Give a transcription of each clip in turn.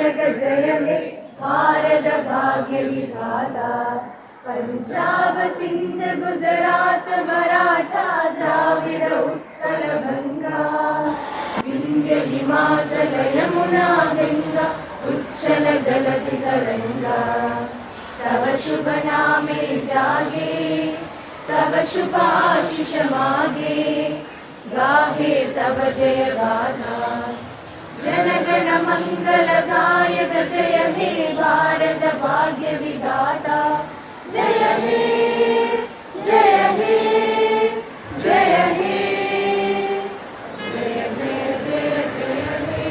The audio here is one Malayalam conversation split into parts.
नायक जय हे भारत भाग्य विधाता। पंजाब सिंध गुजरात मराठा द्राविड उत्कल गंगा विंध्य हिमाचल यमुना गंगा उच्चल जलधि तरंगा। तव शुभ नामे जागे तव शुभ आशीष मागे गाहे तव जय गाथा। जनगण मंगल गायक जय हे भारत भाग्य विधाता। जय हे जय हे जय हे जय जय जय जय हे।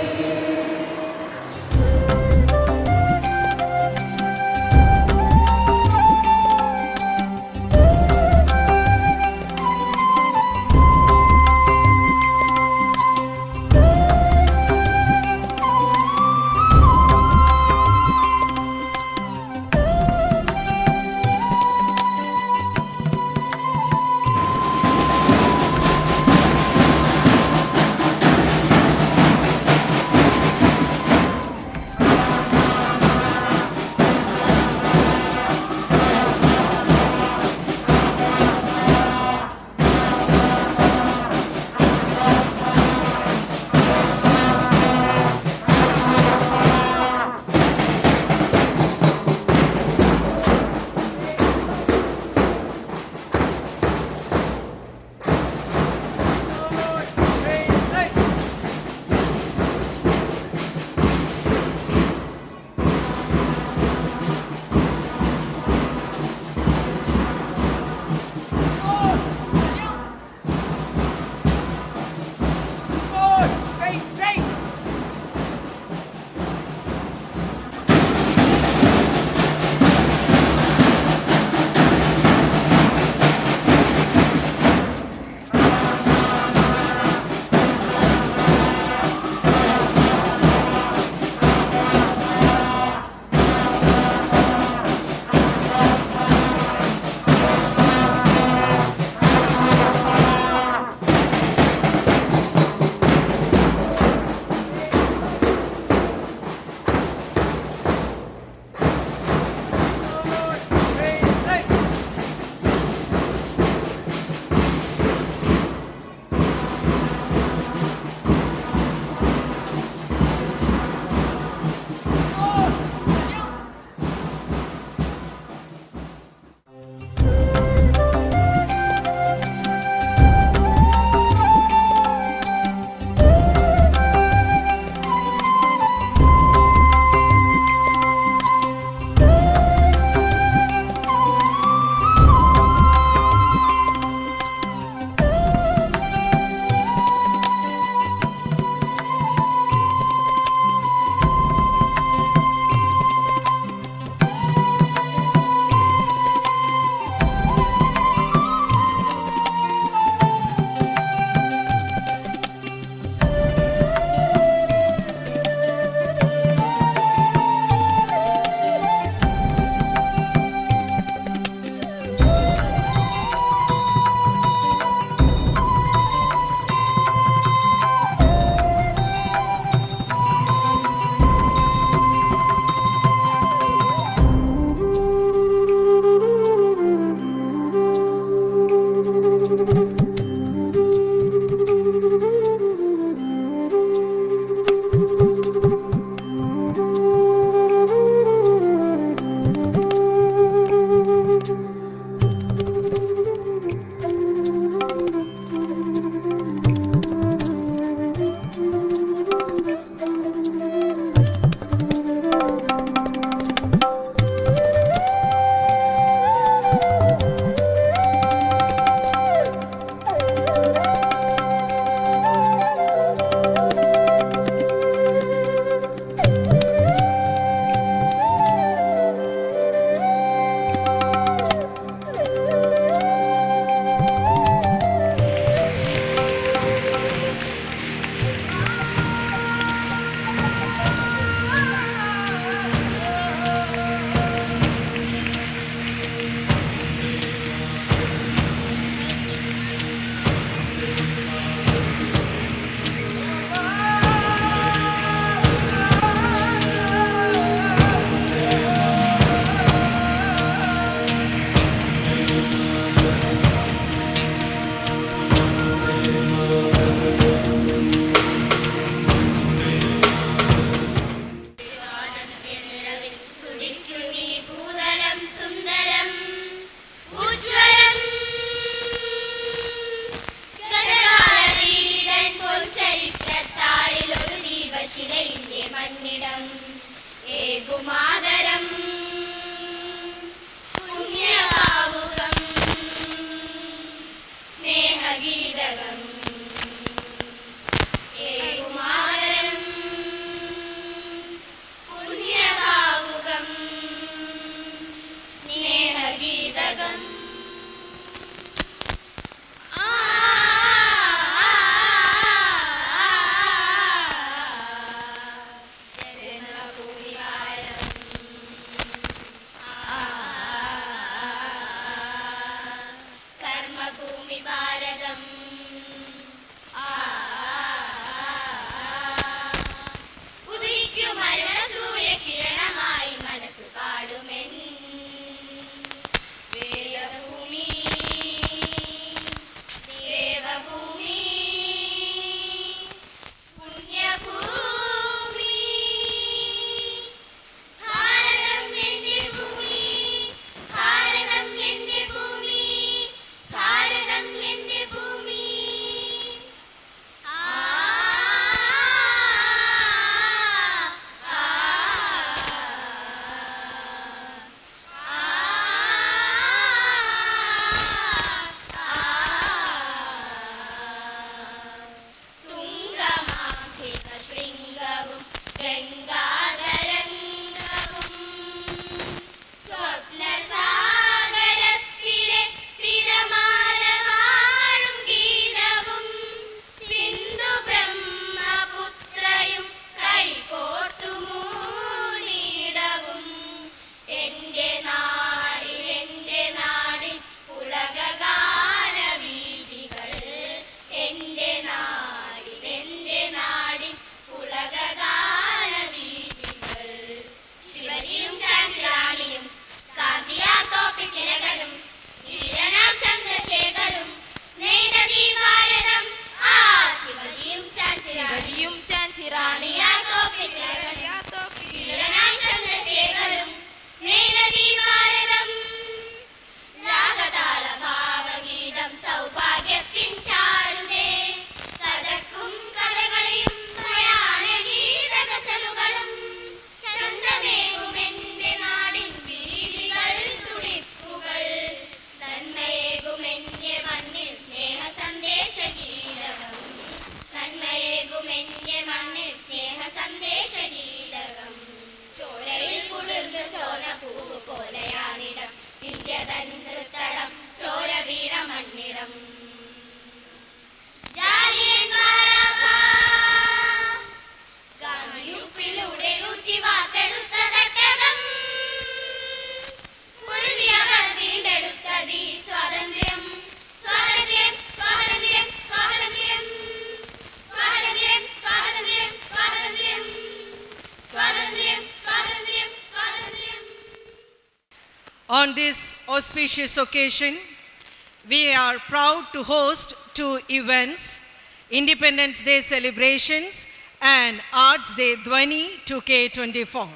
ശിലയിലെ മന്നിടം ഏകുമാതരം പുണ്യഭാവുകം സ്നേഹഗീതകം ഏകുമാതരം പുണ്യഭാവുകം സ്നേഹഗീതകം On this auspicious occasion, we are proud to host two events, Independence Day celebrations and Arts Day Dhwani 2K24.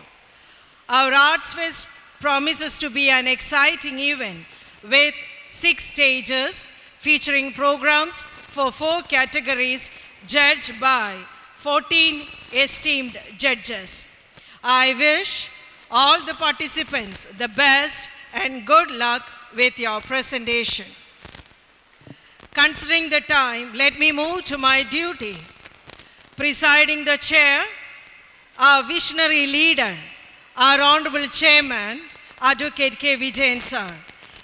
Our Arts Fest promises to be an exciting event with 6 stages featuring programs for 4 categories judged by 14 esteemed judges. I wish all the participants the best and good luck with your presentation. Considering the time, let me move to my duty. Presiding the chair, our visionary leader, our Honorable Chairman, Advocate K. Vijayan sir.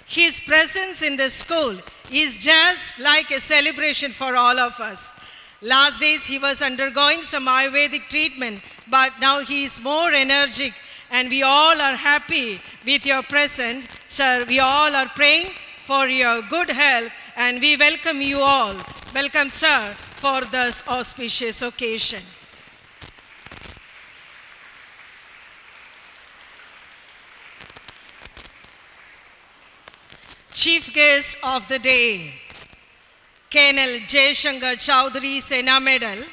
His presence in the school is just like a celebration for all of us. Last days he was undergoing some Ayurvedic treatment, but now he is more energetic and we all are happy with your presence. Sir, we all are praying for your good health and we welcome you all. Welcome, sir, for this auspicious occasion. Chief guest of the day, Colonel Jayashankar Chowdhury Sena Medal,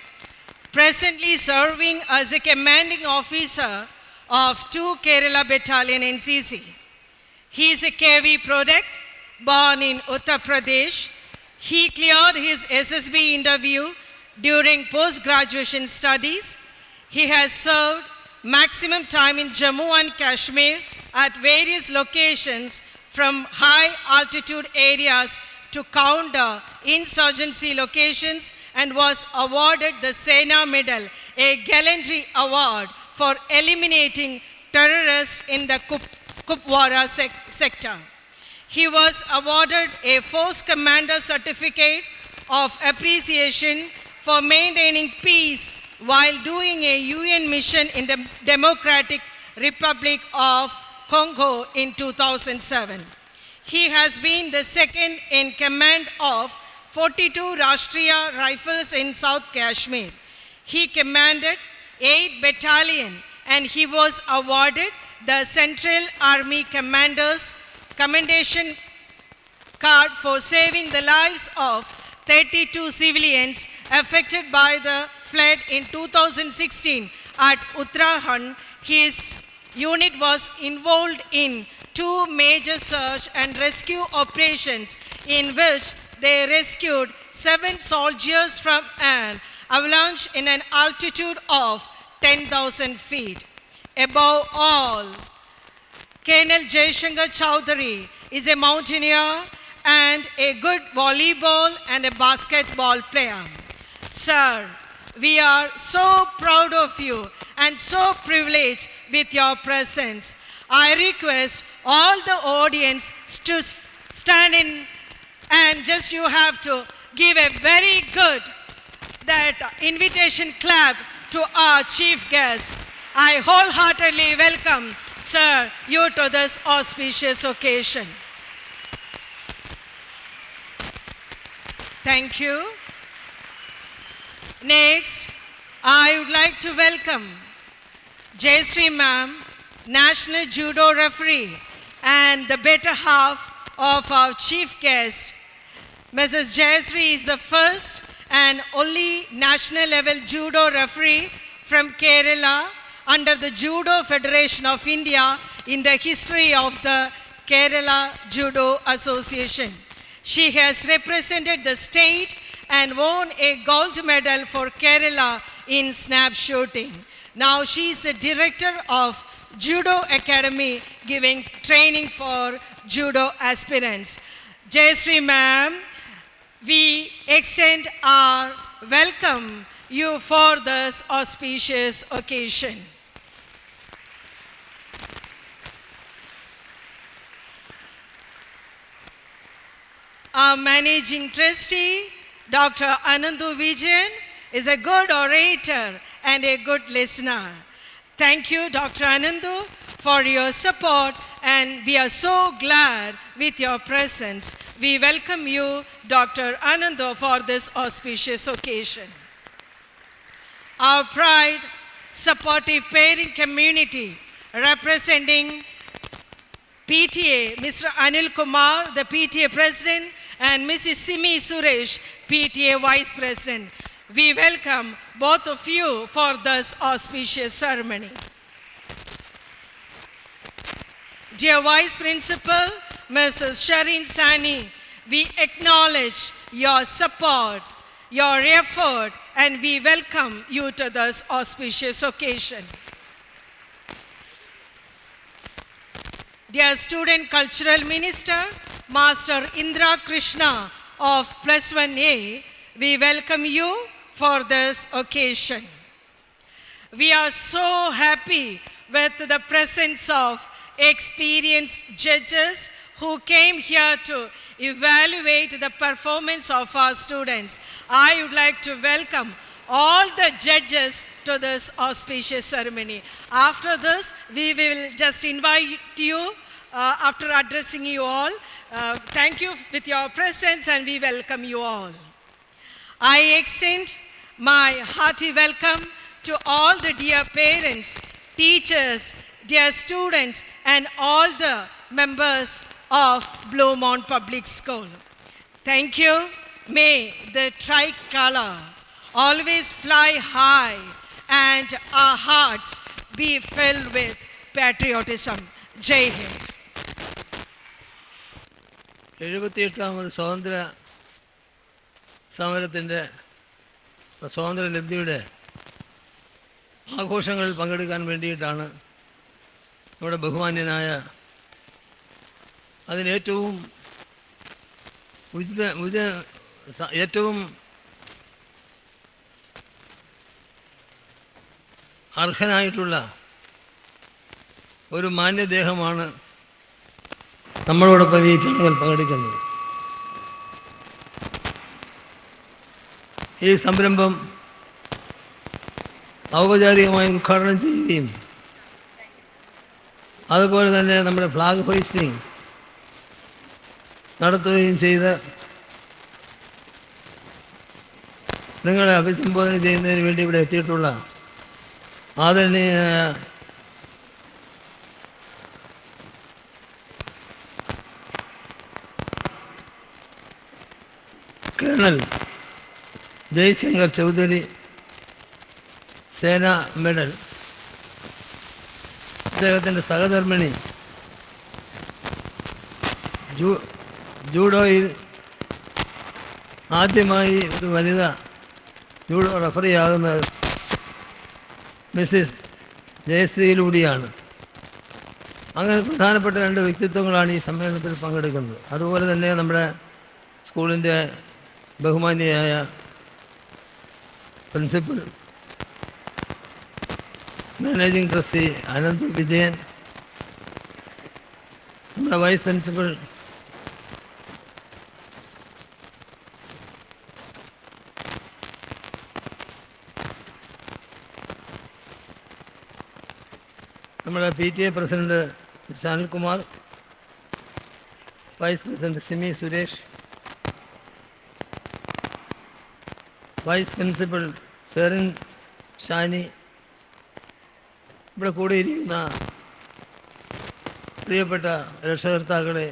presently serving as a commanding officer of 2 Kerala Battalion NCC. He is a KV product, born in Uttar Pradesh. He cleared his SSB interview during post-graduation studies. He has served maximum time in Jammu and Kashmir at various locations from high altitude areas to counter insurgency locations and was awarded the Sena Medal, a gallantry award for eliminating terrorists in the Kupwara sector. He was awarded a Force Commander Certificate of Appreciation for maintaining peace while doing a UN mission in the Democratic Republic of Congo in 2007. He has been the second in command of 42 Rashtriya Rifles in South Kashmir. He commanded 8 battalion and he was awarded the Central Army Commander's Commendation Card for saving the lives of 32 civilians affected by the flood in 2016 at Uttarakhand. His unit was involved in 2 major search and rescue operations in which they rescued 7 soldiers from an avalanche in an altitude of 10,000 feet. Above all, Colonel Jaishankar Chowdhury is a mountaineer and a good volleyball and a basketball player. Sir, we are so proud of you and so privileged with your presence. I request all the audience to stand in and just you have to give a very good invitation clap to our chief guest. I wholeheartedly welcome, sir, you to this auspicious occasion. Thank you. Next, I would like to welcome Jayashree ma'am, National Judo Referee and the better half of our chief guest. Mrs. Jayashree is the first and only national level judo referee from Kerala under the Judo Federation of India in the history of the Kerala Judo Association. She has represented the state and won a gold medal for Kerala in snap shooting. Now she is the director of Judo Academy giving training for judo aspirants. Jayashree ma'am, we extend our welcome you for this auspicious occasion. Our managing trustee, Dr. Anandu Vijayan, is a good orator and a good listener. Thank you, Dr. Anandu, for your support, and we are so glad with your presence. We welcome you, Dr. Anandu, for this auspicious occasion. Our pride, supportive parent community, representing PTA, Mr. Anil Kumar, the PTA President, and Mrs. Simi Suresh, PTA Vice President. We welcome both of you for this auspicious ceremony. Dear Vice Principal, Mrs. Sharin Sani, we acknowledge your support, your effort, and we welcome you to this auspicious occasion. Dear Student Cultural Minister, Master Indra Krishna of Plus 1A, we welcome you for this occasion. We are so happy with the presence of experienced judges who came here to evaluate the performance of our students. I would like to welcome all the judges to this auspicious ceremony. After this, we will just invite you, after addressing you all, thank you with your presence and we welcome you all. I extend my hearty welcome to all the dear parents, teachers, dear students, and all the members of Bluemont Public School. Thank you. May the tricolor always fly high and our hearts be filled with patriotism. Jai Hind. 78ാമത് സ്വാതന്ത്ര്യ സമരത്തിൻ്റെ സ്വാതന്ത്ര്യലബ്ധിയുടെ ആഘോഷങ്ങളിൽ പങ്കെടുക്കാൻ വേണ്ടിയിട്ടാണ് നമ്മുടെ ബഹുമാന്യനായ അതിലേറ്റവും ഏറ്റവും അർഹനായിട്ടുള്ള ഒരു മാന്യദേഹമാണ് നമ്മളോടൊപ്പം ഈ ചടങ്ങിൽ പങ്കെടുക്കുന്നത്. ഈ സംരംഭം ഔപചാരികമായി ഉദ്ഘാടനം ചെയ്യുകയും അതുപോലെ തന്നെ നമ്മുടെ ഫ്ലാഗ് ഹോയിസ്റ്റിംഗ് നടത്തുകയും ചെയ്ത് നിങ്ങളെ അഭിസംബോധന ചെയ്യുന്നതിന് വേണ്ടി ഇവിടെ എത്തിയിട്ടുള്ള ആദരണീയനായ കേണൽ ജയ്ശങ്കർ ചൗധരി, സേനാ മെഡൽ, അദ്ദേഹത്തിൻ്റെ സഹധർമ്മിണി, ജൂഡോയിൽ ആദ്യമായി ഒരു വനിത ജൂഡോ റഫറിയാകുന്നത് മിസ്സിസ് ജയശ്രീയിലൂടെയാണ്. അങ്ങനെ പ്രധാനപ്പെട്ട രണ്ട് വ്യക്തിത്വങ്ങളാണ് ഈ സമ്മേളനത്തിൽ പങ്കെടുക്കുന്നത്. അതുപോലെ തന്നെ നമ്മുടെ സ്കൂളിൻ്റെ ബഹുമാന്യയായ principal, managing trustee Ananth Vijayan, നമ്മുടെ വൈസ് പ്രിൻസിപ്പൽ നമ്മുടെ PTA president Shanilkumar, vice president Simi Suresh, vice principal Sherin Shani, ഇവിടെ കൂടിയിരിക്കുന്ന പ്രിയപ്പെട്ട രക്ഷകർത്താക്കളെ,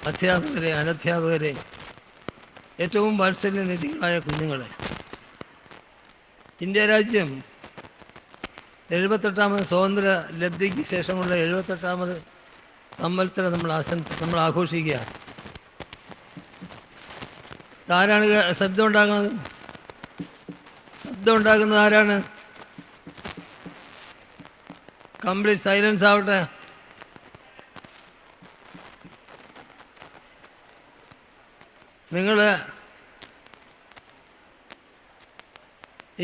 അധ്യാപകരെ, അനധ്യാപകരെ, ഏറ്റവും വാത്സല്യനിധികളായ കുഞ്ഞുങ്ങളെ, ഇന്ത്യ രാജ്യം 78ാമത് സ്വാതന്ത്ര്യ ലബ്ധിക്ക് ശേഷമുള്ള 78ാമത് സംവത്സരം നമ്മൾ ആഘോഷിക്കുകയാണ്. ആരാണ് ശബ്ദം ഉണ്ടാകുന്നത്? ശബ്ദം ഉണ്ടാക്കുന്നത് ആരാണ്? കംപ്ലീറ്റ് സൈലൻസ് ആവട്ടെ. നിങ്ങൾ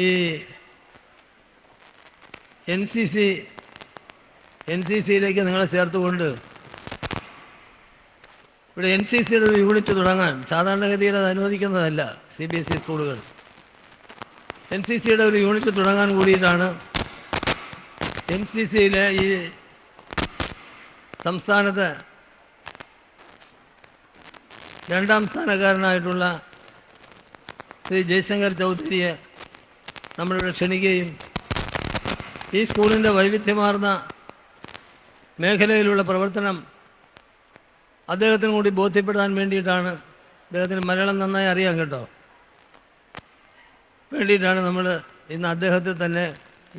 ഈ NCCയിലേക്ക് നിങ്ങളെ ചേർത്തുകൊണ്ട് ഇവിടെ NCCയുടെ ഒരു യൂണിറ്റ് തുടങ്ങാൻ സാധാരണഗതിയിൽ അത് അനുവദിക്കുന്നതല്ല. CBSE സ്കൂളുകൾ NCCയുടെ ഒരു യൂണിറ്റ് തുടങ്ങാൻ കൂടിയിട്ടാണ് NCCയിലെ ഈ സംസ്ഥാനത്ത് 2ാം സ്ഥാനക്കാരനായിട്ടുള്ള ശ്രീ ജയ്ശങ്കർ ചൗധരിയെ നമ്മളിവിടെ ക്ഷണിക്കുകയും ഈ സ്കൂളിൻ്റെ വൈവിധ്യമാർന്ന മേഖലയിലുള്ള പ്രവർത്തനം അദ്ദേഹത്തിന് കൂടി ബോധ്യപ്പെടാൻ വേണ്ടിയിട്ടാണ്, അദ്ദേഹത്തിന് മലയാളം നന്നായി അറിയാം കേട്ടോ, വേണ്ടിയിട്ടാണ് നമ്മൾ ഇന്ന് അദ്ദേഹത്തെ തന്നെ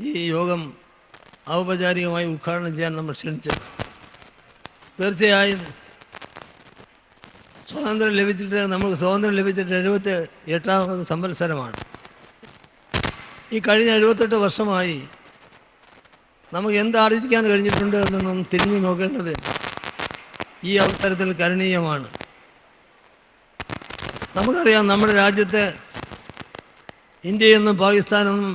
ഈ യോഗം ഔപചാരികമായി ഉദ്ഘാടനം ചെയ്യാൻ നമ്മൾ ക്ഷണിച്ചത്. തീർച്ചയായും നമുക്ക് സ്വാതന്ത്ര്യം ലഭിച്ചിട്ട് 78ാമത് സംവത്സരമാണ്. ഈ കഴിഞ്ഞ 78 വർഷമായി നമുക്ക് എന്താർജിക്കാൻ കഴിഞ്ഞിട്ടുണ്ട് എന്നൊന്നും തിരിഞ്ഞു നോക്കേണ്ടത് ഈ അവസരത്തിൽ കരണീയമാണ്. നമുക്കറിയാം, നമ്മുടെ രാജ്യത്തെ ഇന്ത്യയെന്നും പാകിസ്ഥാനെന്നും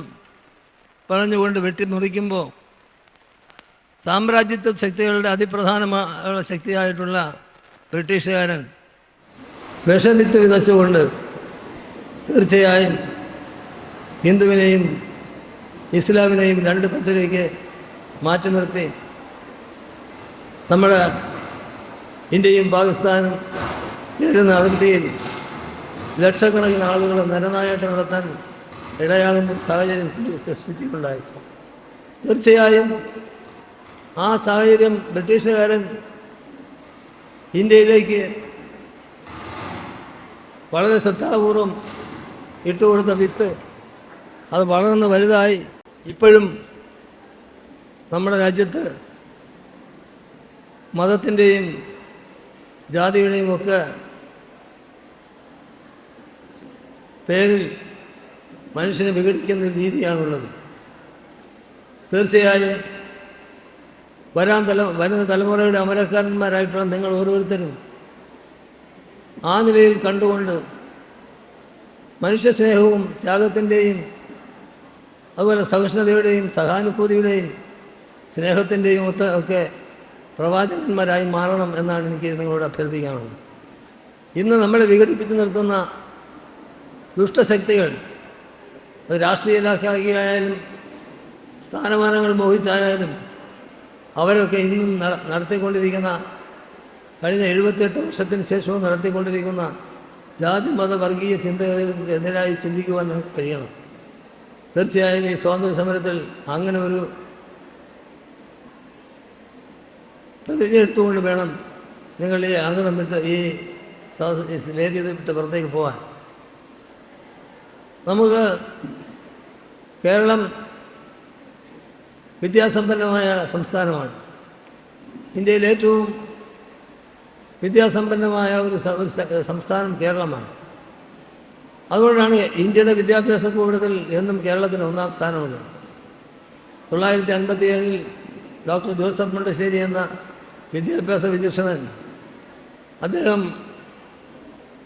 പറഞ്ഞുകൊണ്ട് വെട്ടിമുറിക്കുമ്പോൾ സാമ്രാജ്യത്വ ശക്തികളുടെ അതിപ്രധാനമായ ശക്തിയായിട്ടുള്ള ബ്രിട്ടീഷുകാരൻ വിഷവിത്ത് വിതച്ചുകൊണ്ട് തീർച്ചയായും ഹിന്ദുവിനെയും ഇസ്ലാമിനെയും 2 തട്ടിലേക്ക് മാറ്റി നിർത്തി നമ്മുടെ ഇന്ത്യയും പാകിസ്ഥാനും ചേരുന്ന അതിർത്തിയിൽ ലക്ഷക്കണക്കിന് ആളുകളെ നരനായാട്ട് നടത്താൻ ഇടയാകുന്ന സാഹചര്യം സൃഷ്ടിച്ചിട്ടുണ്ടായി. തീർച്ചയായും ആ സാഹചര്യം ബ്രിട്ടീഷുകാരൻ ഇന്ത്യയിലേക്ക് വളരെ ശ്രദ്ധാപൂർവം ഇട്ടുകൊടുത്ത വിത്ത് അത് വളർന്ന് വലുതായി ഇപ്പോഴും നമ്മുടെ രാജ്യത്ത് മതത്തിൻ്റെയും ജാതിയുടെയും ഒക്കെ പേരിൽ മനുഷ്യനെ വിഘടിക്കുന്ന രീതിയാണുള്ളത്. തീർച്ചയായും വരുന്ന തലമുറയുടെ അമരക്കാരന്മാരായിട്ടുള്ള നിങ്ങൾ ഓരോരുത്തരും ആ നിലയിൽ കണ്ടുകൊണ്ട് മനുഷ്യസ്നേഹവും ത്യാഗത്തിൻ്റെയും അതുപോലെ സഹിഷ്ണുതയുടെയും സഹാനുഭൂതിയുടെയും സ്നേഹത്തിൻ്റെയും ഒക്കെ പ്രവാചകന്മാരായി മാറണം എന്നാണ് എനിക്ക് നിങ്ങളോട് അഭ്യർത്ഥിക്കാനുള്ളത്. ഇന്ന് നമ്മളെ വിഘടിപ്പിച്ച് നിർത്തുന്ന ദുഷ്ടശക്തികൾ, അത് രാഷ്ട്രീയലാക്കിയായാലും സ്ഥാനമാനങ്ങൾ മോഹിച്ചായാലും അവരൊക്കെ ഇന്നും നടത്തിക്കൊണ്ടിരിക്കുന്ന കഴിഞ്ഞ 78 വർഷത്തിന് ശേഷവും നടത്തിക്കൊണ്ടിരിക്കുന്ന ജാതി മത വർഗീയ ചിന്തകൾക്ക് എതിരായി ചിന്തിക്കുവാൻ നമുക്ക് കഴിയണം. തീർച്ചയായും ഈ സ്വാതന്ത്ര്യ സമരത്തിൽ അങ്ങനെ ഒരു പ്രതിജ്ഞ എടുത്തുകൊണ്ട് വേണം നിങ്ങൾ ഈ അംഗണം വിട്ട് ഈ വേദി വിട്ട് പുറത്തേക്ക് പോകാൻ. നമുക്ക് കേരളം വിദ്യാസമ്പന്നമായ സംസ്ഥാനമാണ്. ഇന്ത്യയിൽ ഏറ്റവും വിദ്യാസമ്പന്നമായ ഒരു സംസ്ഥാനം കേരളമാണ്. അതുകൊണ്ടാണ് ഇന്ത്യയുടെ വിദ്യാഭ്യാസ ഭൂപടത്തിൽ എന്നും കേരളത്തിന് 1-ാം സ്ഥാനമുള്ളത്. 1957 ഡോക്ടർ ജോസഫ് മുണ്ടശ്ശേരി എന്ന വിദ്യാഭ്യാസ വിചക്ഷണൻ അദ്ദേഹം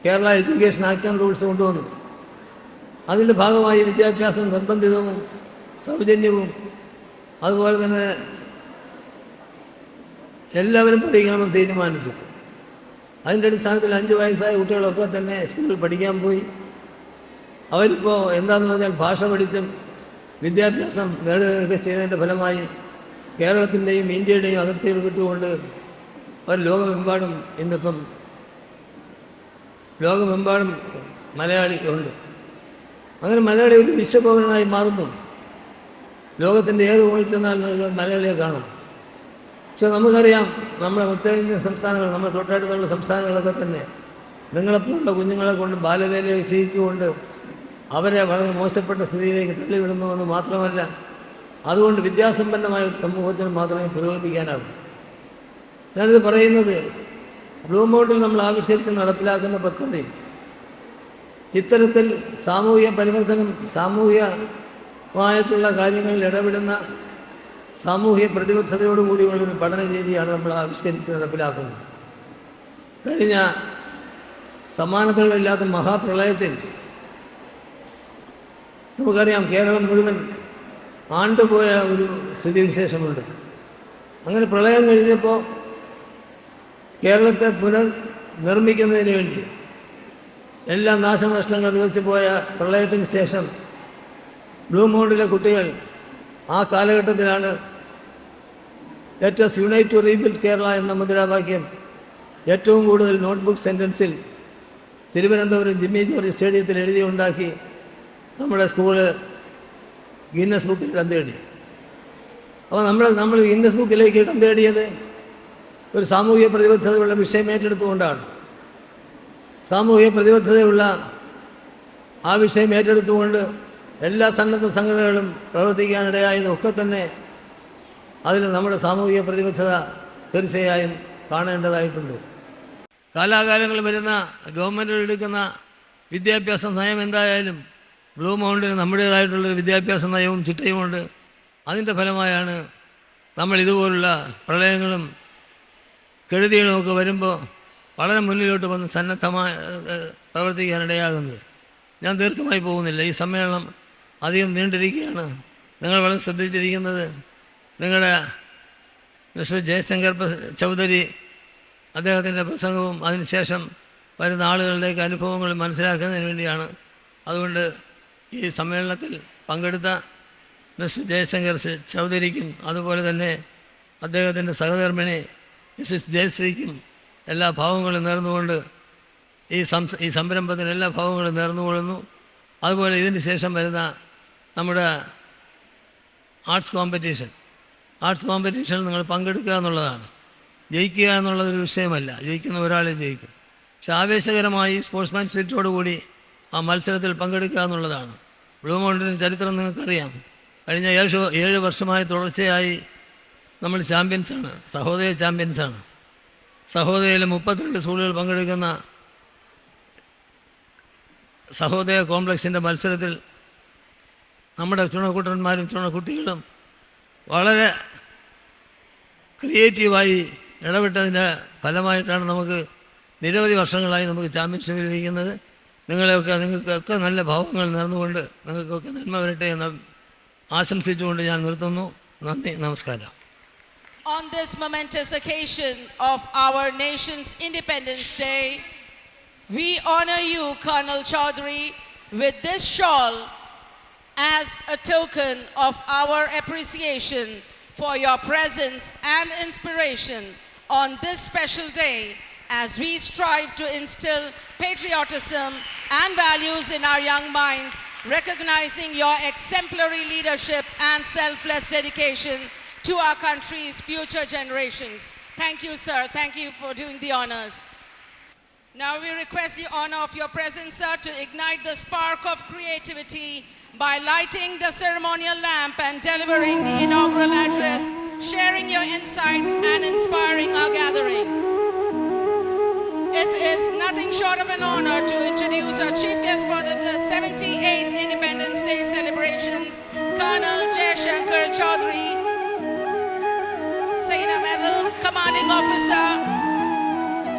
Kerala education act and rules കൊണ്ടുവന്നു. അതിൻ്റെ ഭാഗമായി വിദ്യാഭ്യാസം നിർബന്ധിതവും സൗജന്യവും അതുപോലെ തന്നെ എല്ലാവരും പഠിക്കണമെന്ന് തീരുമാനിച്ചു. അതിൻ്റെ അടിസ്ഥാനത്തിൽ 5 വയസ്സായ കുട്ടികളൊക്കെ തന്നെ സ്കൂളിൽ പഠിക്കാൻ പോയി. അവരിപ്പോൾ എന്താണെന്ന് പറഞ്ഞാൽ ഭാഷ പഠിച്ചും വിദ്യാഭ്യാസം നേടുകയൊക്കെ ചെയ്തതിൻ്റെ ഫലമായി കേരളത്തിൻ്റെയും ഇന്ത്യയുടെയും അതിർത്തികൾ വിട്ടുകൊണ്ട് അവർ ലോകമെമ്പാടും മലയാളി ഉണ്ട്. അങ്ങനെ മലയാളി ഒരു വിശ്വപൗരനായി മാറുന്നു. ലോകത്തിൻ്റെ ഏത് കോണിൽ ചെന്നാൽ മലയാളിയെ കാണാം. പക്ഷെ നമുക്കറിയാം, നമ്മുടെ ഉത്തരേന്ത്യൻ സംസ്ഥാനങ്ങൾ, നമ്മുടെ തൊട്ടടുത്തുള്ള സംസ്ഥാനങ്ങളൊക്കെ തന്നെ നിങ്ങളെപ്പോലുള്ള കുഞ്ഞുങ്ങളെ കൊണ്ട് ബാലവേലയെ ചെയ്യിച്ചുകൊണ്ട് അവരെ വളരെ മോശപ്പെട്ട സ്ഥിതിയിലേക്ക് തള്ളിവിടുന്നുവെന്ന് മാത്രമല്ല, അതുകൊണ്ട് വിദ്യാസമ്പന്നമായ ഒരു സമൂഹത്തിന് മാത്രമേ പുരോഗമിക്കാനാകൂ. ഞാനിത് പറയുന്നത് ബ്ലൂ മോഡൽ നമ്മൾ ആവിഷ്കരിച്ച് നടപ്പിലാക്കുന്ന പദ്ധതി ഇത്തരത്തിൽ സാമൂഹിക പരിവർത്തനം, സാമൂഹികമായിട്ടുള്ള കാര്യങ്ങളിൽ ഇടപെടുന്ന സാമൂഹിക പ്രതിബദ്ധതയോടുകൂടിയുള്ളൊരു പഠന രീതിയാണ് നമ്മൾ ആവിഷ്കരിച്ച് നടപ്പിലാക്കുന്നത്. കഴിഞ്ഞ സമാനതകളില്ലാത്ത മഹാപ്രളയത്തിൽ നമുക്കറിയാം കേരളം മുഴുവൻ ആണ്ടുപോയ ഒരു സ്ഥിതിവിശേഷമുണ്ട്. അങ്ങനെ പ്രളയം കഴിഞ്ഞപ്പോൾ കേരളത്തെ പുനർനിർമ്മിക്കുന്നതിന് വേണ്ടി എല്ലാ നാശനഷ്ടങ്ങൾ വിതച്ചു പോയ പ്രളയത്തിന് ശേഷം ബ്ലൂ മോഡിലെ കുട്ടികൾ ആ കാലഘട്ടത്തിലാണ് let us unite to rebuild Kerala എന്ന മുദ്രാവാക്യം ഏറ്റവും കൂടുതൽ നോട്ട്ബുക്ക് സെൻറ്റൻസിൽ തിരുവനന്തപുരം ജിമ്മി ജോർജ് സ്റ്റേഡിയത്തിൽ എഴുതിയുണ്ടാക്കി നമ്മുടെ സ്കൂള് ഗിന്നസ് ബുക്കിൽ ഇടം തേടി. അപ്പോൾ നമ്മൾ ഗിന്നസ് ബുക്കിലേക്ക് ഇടം തേടിയത് ഒരു സാമൂഹിക പ്രതിബദ്ധതയുള്ള വിഷയം ഏറ്റെടുത്തുകൊണ്ടാണ്. സാമൂഹിക പ്രതിബദ്ധതയുള്ള ആ വിഷയം ഏറ്റെടുത്തുകൊണ്ട് എല്ലാ സന്നദ്ധ സംഘടനകളും പ്രവർത്തിക്കാനിടയായതൊക്കെ തന്നെ അതിൽ നമ്മുടെ സാമൂഹിക പ്രതിബദ്ധത തീർച്ചയായും കാണേണ്ടതായിട്ടുണ്ട്. കാലാകാലങ്ങളിൽ വരുന്ന ഗവൺമെൻറ്റുകൾ എടുക്കുന്ന വിദ്യാഭ്യാസ നയം എന്തായാലും ബ്ലൂ മൗണ്ടിന് നമ്മുടേതായിട്ടുള്ളൊരു വിദ്യാഭ്യാസ നയവും ചിട്ടയുമുണ്ട്. അതിൻ്റെ ഫലമായാണ് നമ്മൾ ഇതുപോലുള്ള പ്രളയങ്ങളും കെടുതികളുമൊക്കെ വരുമ്പോൾ വളരെ മുന്നിലോട്ട് വന്ന് സന്നദ്ധമായി പ്രവർത്തിക്കാനിടയാകുന്നത്. ഞാൻ ദീർഘമായി പോകുന്നില്ല. ഈ സമ്മേളനം അധികം നീണ്ടിരിക്കുകയാണ്. നിങ്ങൾ വളരെ ശ്രദ്ധിച്ചിരിക്കുന്നത് നിങ്ങളുടെ മിസ്റ്റർ ജയശങ്കർ ചൗധരി അദ്ദേഹത്തിൻ്റെ പ്രസംഗവും അതിനുശേഷം വരുന്ന ആളുകളുടെയൊക്കെ അനുഭവങ്ങൾ മനസ്സിലാക്കുന്നതിന് വേണ്ടിയാണ്. അതുകൊണ്ട് ഈ സമ്മേളനത്തിൽ പങ്കെടുത്ത മിസ്റ്റർ ജയശങ്കർ ചൗധരിക്കും അതുപോലെ തന്നെ അദ്ദേഹത്തിൻ്റെ സഹധർമ്മിണി മിസ്സിസ് ജയശ്രീക്കും എല്ലാ ഭാവങ്ങളും നേർന്നുകൊണ്ട് ഈ സംരംഭത്തിന് എല്ലാ ഭാവങ്ങളും നേർന്നുകൊള്ളുന്നു. അതുപോലെ ഇതിന് ശേഷം വരുന്ന നമ്മുടെ ആർട്സ് കോമ്പറ്റീഷനിൽ നിങ്ങൾ പങ്കെടുക്കുക എന്നുള്ളതാണ്. ജയിക്കുക എന്നുള്ളതൊരു വിഷയമല്ല, ജയിക്കുന്ന ഒരാളെ ജയിക്കും. പക്ഷെ ആവേശകരമായി സ്പോർട്സ്മാൻ സ്പിരിറ്റോടുകൂടി ആ മത്സരത്തിൽ പങ്കെടുക്കുക എന്നുള്ളതാണ്. ബ്ലൂ മൗണ്ടിൻ്റെ ചരിത്രം നിങ്ങൾക്കറിയാം. കഴിഞ്ഞ 7 വർഷമായി തുടർച്ചയായി നമ്മൾ ചാമ്പ്യൻസാണ്, സഹോദയ ചാമ്പ്യൻസാണ്. സഹോദയയിലെ 32 സ്കൂളുകൾ പങ്കെടുക്കുന്ന സഹോദയ കോംപ്ലക്സിൻ്റെ മത്സരത്തിൽ നമ്മുടെ ചുണക്കുട്ടന്മാരും ചുണക്കുട്ടികളും വളരെ ക്രിയേറ്റീവായി ഇടപെട്ടതിൻ്റെ ഫലമായിട്ടാണ് നമുക്ക് നിരവധി വർഷങ്ങളായി നമുക്ക് ചാമ്പ്യൻഷിപ്പിൽ ഇരിക്കുന്നത്. നിങ്ങൾക്കൊക്കെ നല്ല ഭാവങ്ങൾ നേർന്നുകൊണ്ട് നിങ്ങൾക്കൊക്കെ നന്മ വരട്ടെ എന്ന് ആശംസിച്ചുകൊണ്ട് ഞാൻ നിർത്തുന്നു. നന്ദി, നമസ്കാരം. On this momentous occasion of our nation's Independence Day, we honor you, Colonel Chaudhary, with this shawl as a token of our appreciation for your presence and inspiration on this special day as we strive to instill patriotism and values in our young minds, recognizing your exemplary leadership and selfless dedication to our country's future generations. Thank you, sir. Thank you for doing the honors. Now we request the honor of your presence, sir, to ignite the spark of creativity by lighting the ceremonial lamp and delivering the inaugural address, sharing your insights and inspiring our gathering. It is nothing short of an honor to introduce our chief guest for the 78th Independence Day celebrations, Colonel Jayashankar Chaudhary, Sena Medal Commanding Officer,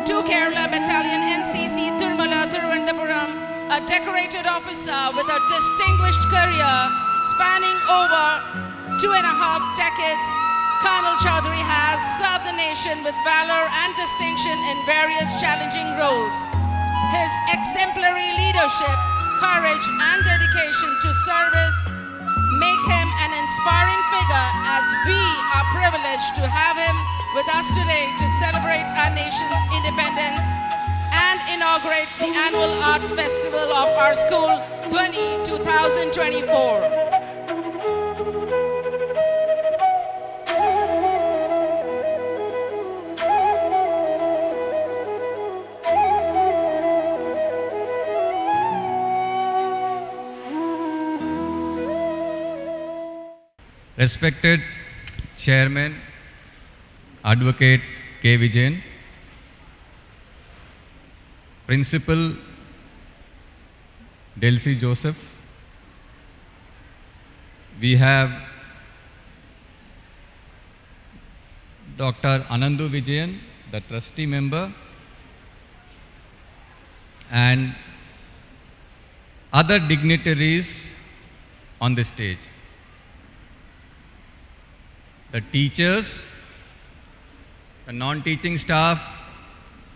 2 Kerala Battalion NCC Thirumala Thiruvananthapuram, a decorated officer with a distinguished career spanning over 2.5 decades. Colonel Chaudhary has served the nation with valor and distinction in various challenging roles. His exemplary leadership, courage and dedication to service make him an inspiring figure as we are privileged to have him with us today to celebrate our nation's independence and inaugurate the annual arts festival of our school, Dhwani 2024. Respected Chairman, Advocate K. Vijayan, Principal Delcy Joseph, we have Dr. Anandu Vijayan, the trustee member, and other dignitaries on the stage. The teachers, the non-teaching staff,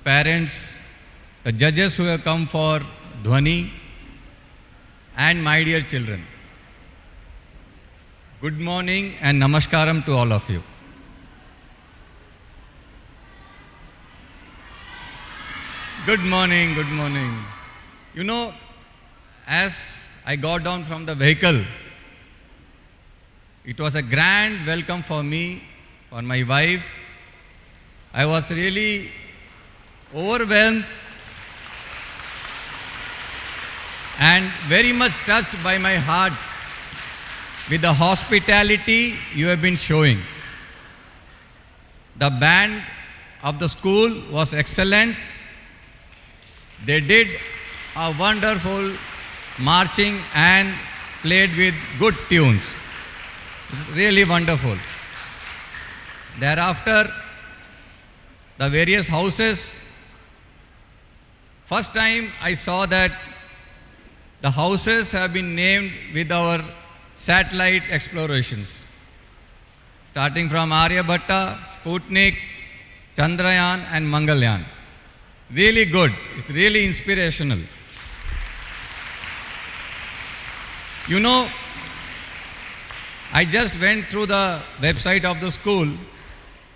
parents, the judges who have come for Dhwani, and my dear children. Good morning and namaskaram to all of you. Good morning, good morning. You know, as I got down from the vehicle, it was a grand welcome for me, for my wife. I was really overwhelmed and very much touched by my heart with the hospitality you have been showing. The band of the school was excellent. They did a wonderful marching and played with good tunes. It's really wonderful. Thereafter, the various houses, first time I saw that the houses have been named with our satellite explorations. Starting from Aryabhatta, Sputnik, Chandrayaan and Mangalyaan. Really good. It's really inspirational. You know, I just went through the website of the school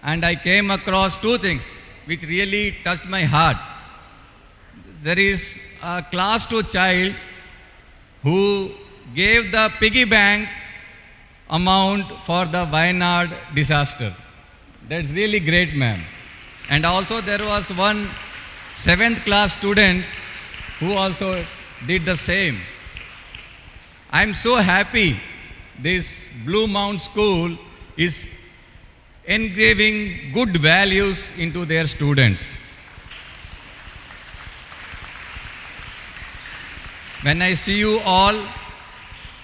and I came across 2 things which really touched my heart. There is a class 2 child who gave the piggy bank amount for the Wayanad disaster. That's really great, ma'am. And also there was one 7th class student who also did the same. I'm so happy this Blue Mount School is engraving good values into their students. When I see you all,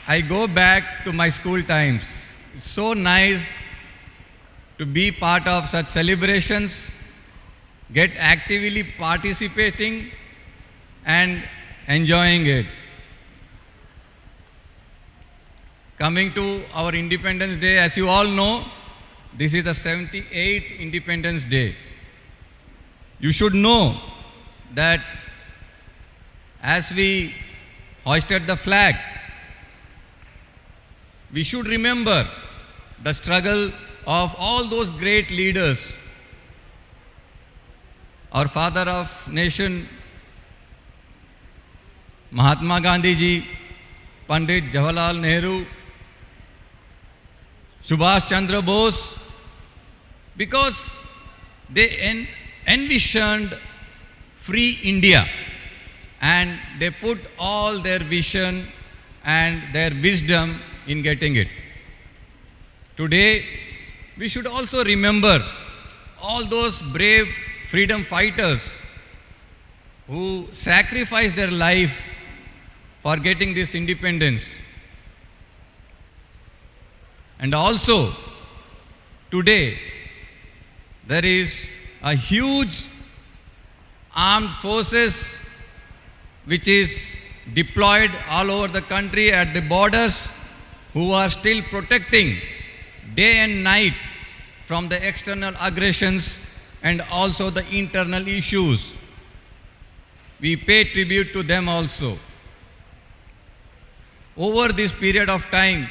I go back to my school times. It's so nice to be part of such celebrations, get actively participating and enjoying it. Coming to our Independence Day, as you all know, this is the 78th Independence Day. You should know that as we hoisted the flag, we should remember the struggle of all those great leaders. Our father of nation, Mahatma Gandhi ji, Pandit Jawaharlal Nehru, Subhash Chandra Bose, because they envisioned free India and they put all their vision and their wisdom in getting it. Today, we should also remember all those brave freedom fighters who sacrificed their life for getting this independence. And also, today, there is a huge armed forces which is deployed all over the country at the borders, who are still protecting day and night from the external aggressions and also the internal issues. We pay tribute to them also. Over this period of time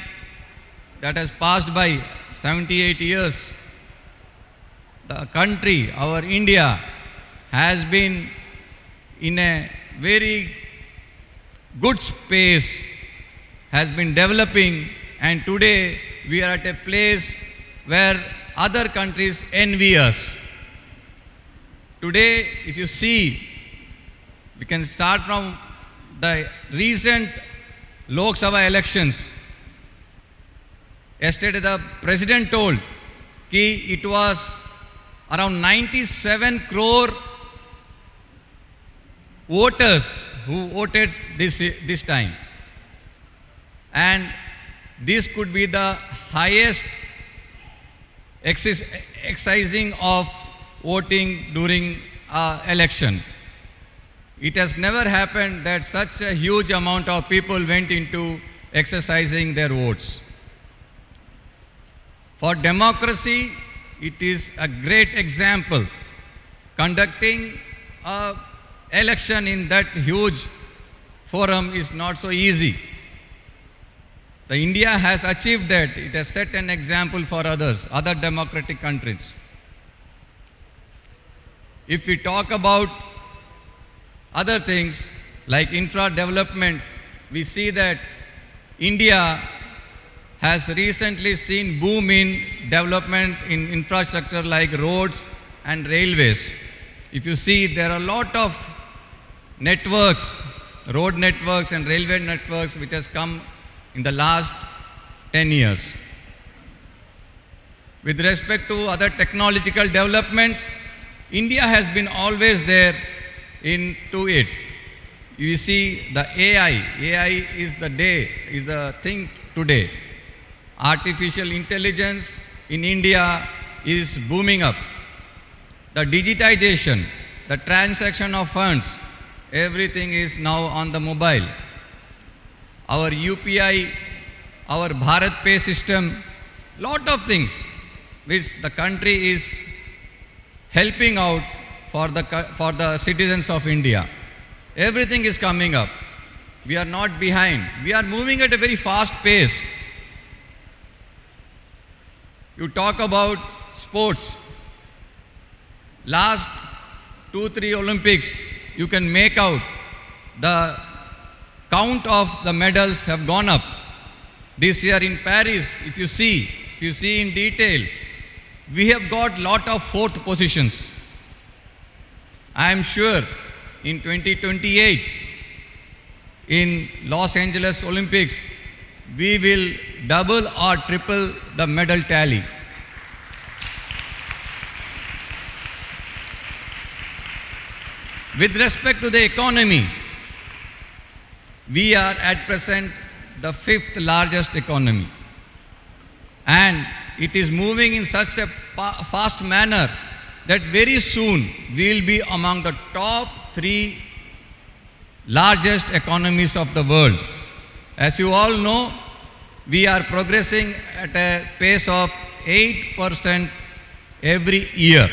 that has passed by, 78 years, the country, our India, has been in a very good space, has been developing, and today we are at a place where other countries envy us. Today, if you see, we can start from the recent Lok Sabha elections. Yesterday, the president told that it was around 97 crore voters who voted this time. And this could be the highest exercising of voting during election. It has never happened that such a huge amount of people went into exercising their votes. For democracy, it is a great example. Conducting an election in that huge forum is not so easy. The India has achieved that. It has set an example for others, other democratic countries. If we talk about other things like infra development, we see that India has recently seen boom in development in infrastructure like roads and railways. If you see, there are a lot of networks, road networks and railway networks which has come in the last 10 years. With respect to other technological development, India has been always there into it. You see the AI is the thing today. Artificial intelligence in India is booming up. The digitization, the transaction of funds, everything is now on the mobile. Our UPI, our Bharat Pay system, lot of things which the country is helping out for the citizens of India. Everything is coming up. We are not behind. We are moving at a very fast pace. You talk about sports. Last 2-3 Olympics, you can make out the count of the medals have gone up. This year in Paris, if you see in detail, we have got lot of fourth positions. I am sure in 2028, in Los Angeles Olympics, we will double or triple the medal tally. With respect to the economy, we are at present the 5th largest economy. and it is moving in such a fast manner that very soon we will be among the top 3 largest economies of the world. As you all know, we are progressing at a pace of 8% every year.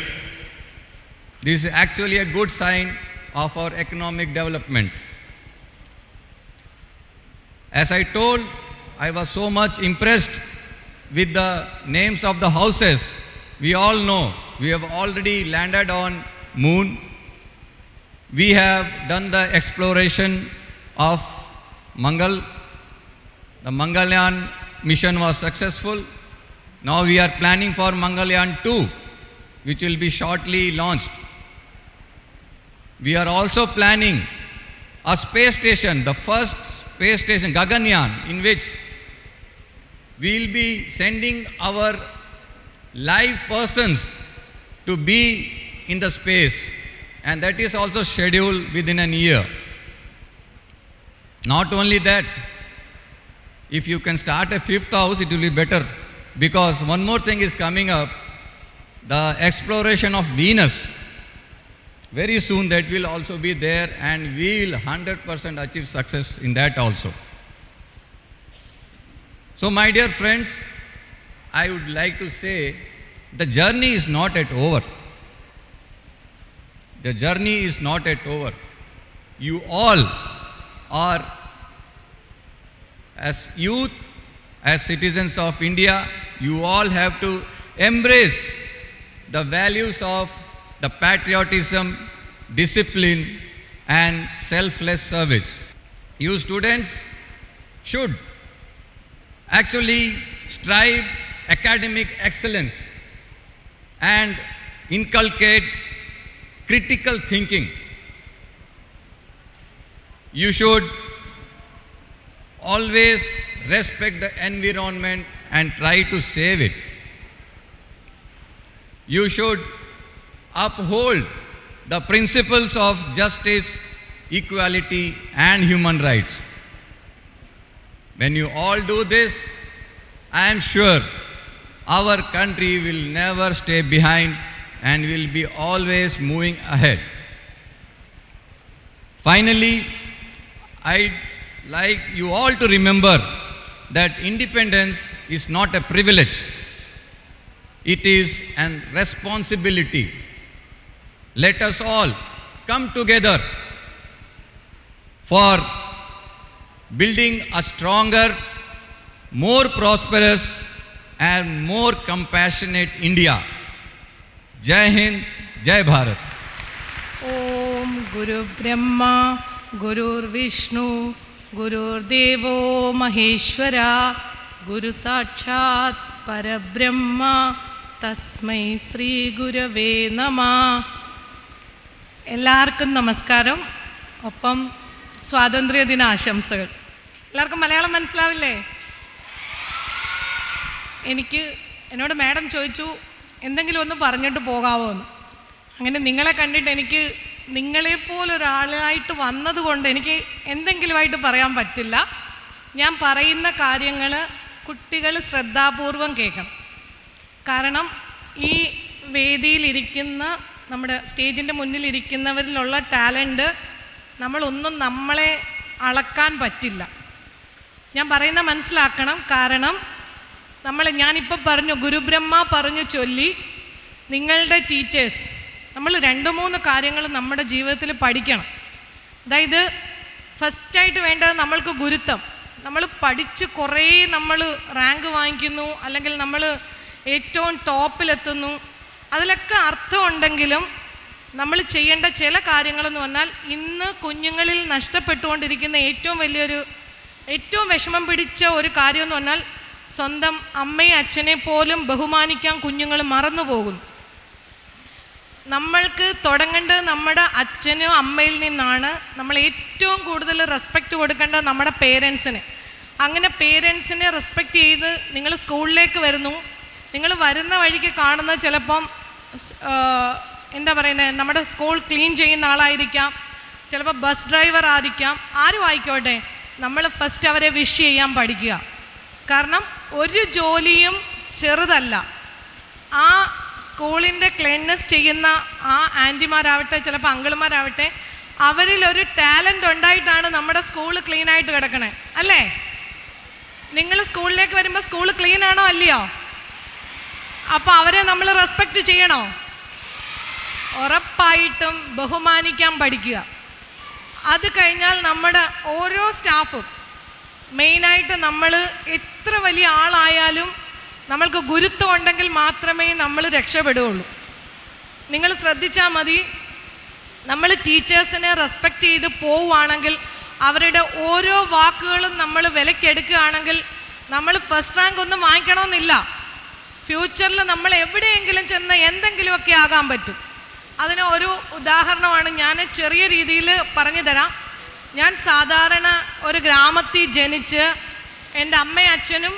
This is actually a good sign of our economic development. As I told, I was so much impressed with the names of the houses. We all know we have already landed on moon. We have done the exploration of Mangal. The Mangalyaan mission was successful. Now we are planning for Mangalyaan 2, which will be shortly launched. We are also planning a space station, the first space station, Gaganyaan, in which we will be sending our live persons to be in the space, and that is also scheduled within a year. Not only that, if you can start a 5th house, it will be better, because one more thing is coming up, the exploration of Venus. Very soon that will also be there, and we will 100% achieve success in that also. So my dear friends, I would like to say the journey is not yet over. The journey is not yet over. You all are, as youth, as citizens of India, you all have to embrace the values of the patriotism, discipline, and selfless service. You students should actually strive academic excellence and inculcate critical thinking. You should always respect the environment and try to save it. You should uphold the principles of justice, equality, and human rights. When you all do this, I am sure our country will never stay behind and will be always moving ahead. Finally, I'd like you all to remember that independence is not a privilege. It is a responsibility. Let us all come together for building a stronger, more prosperous, and more compassionate India. Jai Hind, Jai Bharat. Om Guru Brahma, Guru Vishnu, Guru Devo Maheshwara, Guru Sakshat Parabrahma, Tasmai Sri Gurave Namah. എല്ലാവർക്കും നമസ്കാരം. ഒപ്പം സ്വാതന്ത്ര്യദിന ആശംസകൾ. എല്ലാവർക്കും മലയാളം മനസ്സിലാവില്ലേ? എന്നോട് മാഡം ചോദിച്ചു എന്തെങ്കിലും ഒന്ന് പറഞ്ഞിട്ട് പോകാമോ എന്ന്. അങ്ങനെ നിങ്ങളെ കണ്ടിട്ട് എനിക്ക് നിങ്ങളെപ്പോലൊരാളായിട്ട് വന്നതുകൊണ്ട് എനിക്ക് എന്തെങ്കിലുമായിട്ട് പറയാൻ പറ്റില്ല. ഞാൻ പറയുന്ന കാര്യങ്ങൾ കുട്ടികൾ ശ്രദ്ധാപൂർവം കേൾക്കണം. കാരണം ഈ വേദിയിലിരിക്കുന്ന നമ്മുടെ സ്റ്റേജിൻ്റെ മുന്നിലിരിക്കുന്നവരിലുള്ള ടാലൻറ്റ് നമ്മളെ അളക്കാൻ പറ്റില്ല. ഞാൻ പറയുന്ന മനസ്സിലാക്കണം. കാരണം ഞാനിപ്പോൾ പറഞ്ഞു, ഗുരുബ്രഹ്മ പറഞ്ഞു ചൊല്ലി, നിങ്ങളുടെ ടീച്ചേഴ്സ് നമ്മൾ 2-3 കാര്യങ്ങൾ നമ്മുടെ ജീവിതത്തിൽ പഠിക്കണം. അതായത് ഫസ്റ്റായിട്ട് വേണ്ടത് നമ്മൾക്ക് ഗുരുത്വം. നമ്മൾ പഠിച്ച് കുറേ നമ്മൾ റാങ്ക് വാങ്ങിക്കുന്നു, അല്ലെങ്കിൽ നമ്മൾ ഏറ്റവും ടോപ്പിലെത്തുന്നു. അതിലൊക്കെ അർത്ഥമുണ്ടെങ്കിലും നമ്മൾ ചെയ്യേണ്ട ചില കാര്യങ്ങളെന്ന് പറഞ്ഞാൽ ഇന്ന് കുഞ്ഞുങ്ങളിൽ നഷ്ടപ്പെട്ടുകൊണ്ടിരിക്കുന്ന ഏറ്റവും വിഷമം പിടിച്ച ഒരു കാര്യമെന്ന് പറഞ്ഞാൽ സ്വന്തം അമ്മയും അച്ഛനെ പോലും ബഹുമാനിക്കാൻ കുഞ്ഞുങ്ങൾ മറന്നു പോകുന്നു. നമ്മൾക്ക് തുടങ്ങേണ്ടത് നമ്മുടെ അച്ഛനും അമ്മയിൽ നിന്നാണ്. നമ്മൾ ഏറ്റവും കൂടുതൽ റെസ്പെക്റ്റ് കൊടുക്കേണ്ടത് നമ്മുടെ പേരൻസിന്. അങ്ങനെ പേരൻസിനെ റെസ്പെക്റ്റ് ചെയ്ത് നിങ്ങൾ സ്കൂളിലേക്ക് വരുന്നു. നിങ്ങൾ വരുന്ന വഴിക്ക് കാണുന്നത് ചിലപ്പം നമ്മുടെ സ്കൂൾ ക്ലീൻ ചെയ്യുന്ന ആളായിരിക്കാം, ചിലപ്പോൾ ബസ് ഡ്രൈവർ ആയിരിക്കാം, ആരും ആയിക്കോട്ടെ. നമ്മൾ ഫസ്റ്റ് അവരെ വിഷ് ചെയ്യാൻ പഠിക്കുക. കാരണം ഒരു ജോലിയും ചെറുതല്ല. ആ സ്കൂളിൻ്റെ ക്ലീൻനെസ് ചെയ്യുന്ന ആ ആൻറ്റിമാരാവട്ടെ, ചിലപ്പോൾ അങ്കിളുമാരാവട്ടെ, അവരിലൊരു ടാലൻ്റ് ഉണ്ടായിട്ടാണ് നമ്മുടെ സ്കൂൾ ക്ലീനായിട്ട് കിടക്കണേ, അല്ലേ? നിങ്ങൾ സ്കൂളിലേക്ക് വരുമ്പോൾ സ്കൂൾ ക്ലീൻ ആണോ അല്ലയോ? അപ്പോൾ അവരെ നമ്മൾ റെസ്പെക്റ്റ് ചെയ്യണോ? ഉറപ്പായിട്ടും ബഹുമാനിക്കാൻ പഠിക്കുക. അത് കഴിഞ്ഞാൽ നമ്മുടെ ഓരോ സ്റ്റാഫും, മെയിനായിട്ട് നമ്മൾ എത്ര വലിയ ആളായാലും നമ്മൾക്ക് ഗുരുത്വം ഉണ്ടെങ്കിൽ മാത്രമേ നമ്മൾ രക്ഷപ്പെടുകയുള്ളൂ. നിങ്ങൾ ശ്രദ്ധിച്ചാൽ മതി, നമ്മൾ ടീച്ചേഴ്സിനെ റെസ്പെക്റ്റ് ചെയ്ത് പോവുകയാണെങ്കിൽ, അവരുടെ ഓരോ വാക്കുകളും നമ്മൾ വിലക്കെടുക്കുകയാണെങ്കിൽ, നമ്മൾ ഫസ്റ്റ് റാങ്ക് ഒന്നും വാങ്ങിക്കണമെന്നില്ല. ഫ്യൂച്ചറിൽ നമ്മൾ എവിടെയെങ്കിലും ചെന്ന് എന്തെങ്കിലുമൊക്കെ ആകാൻ പറ്റും. അതിന് ഒരു ഉദാഹരണമാണ് ഞാൻ ചെറിയ രീതിയിൽ പറഞ്ഞു തരാം. ഞാൻ സാധാരണ ഒരു ഗ്രാമത്തിൽ ജനിച്ച് എൻ്റെ അമ്മയും അച്ഛനും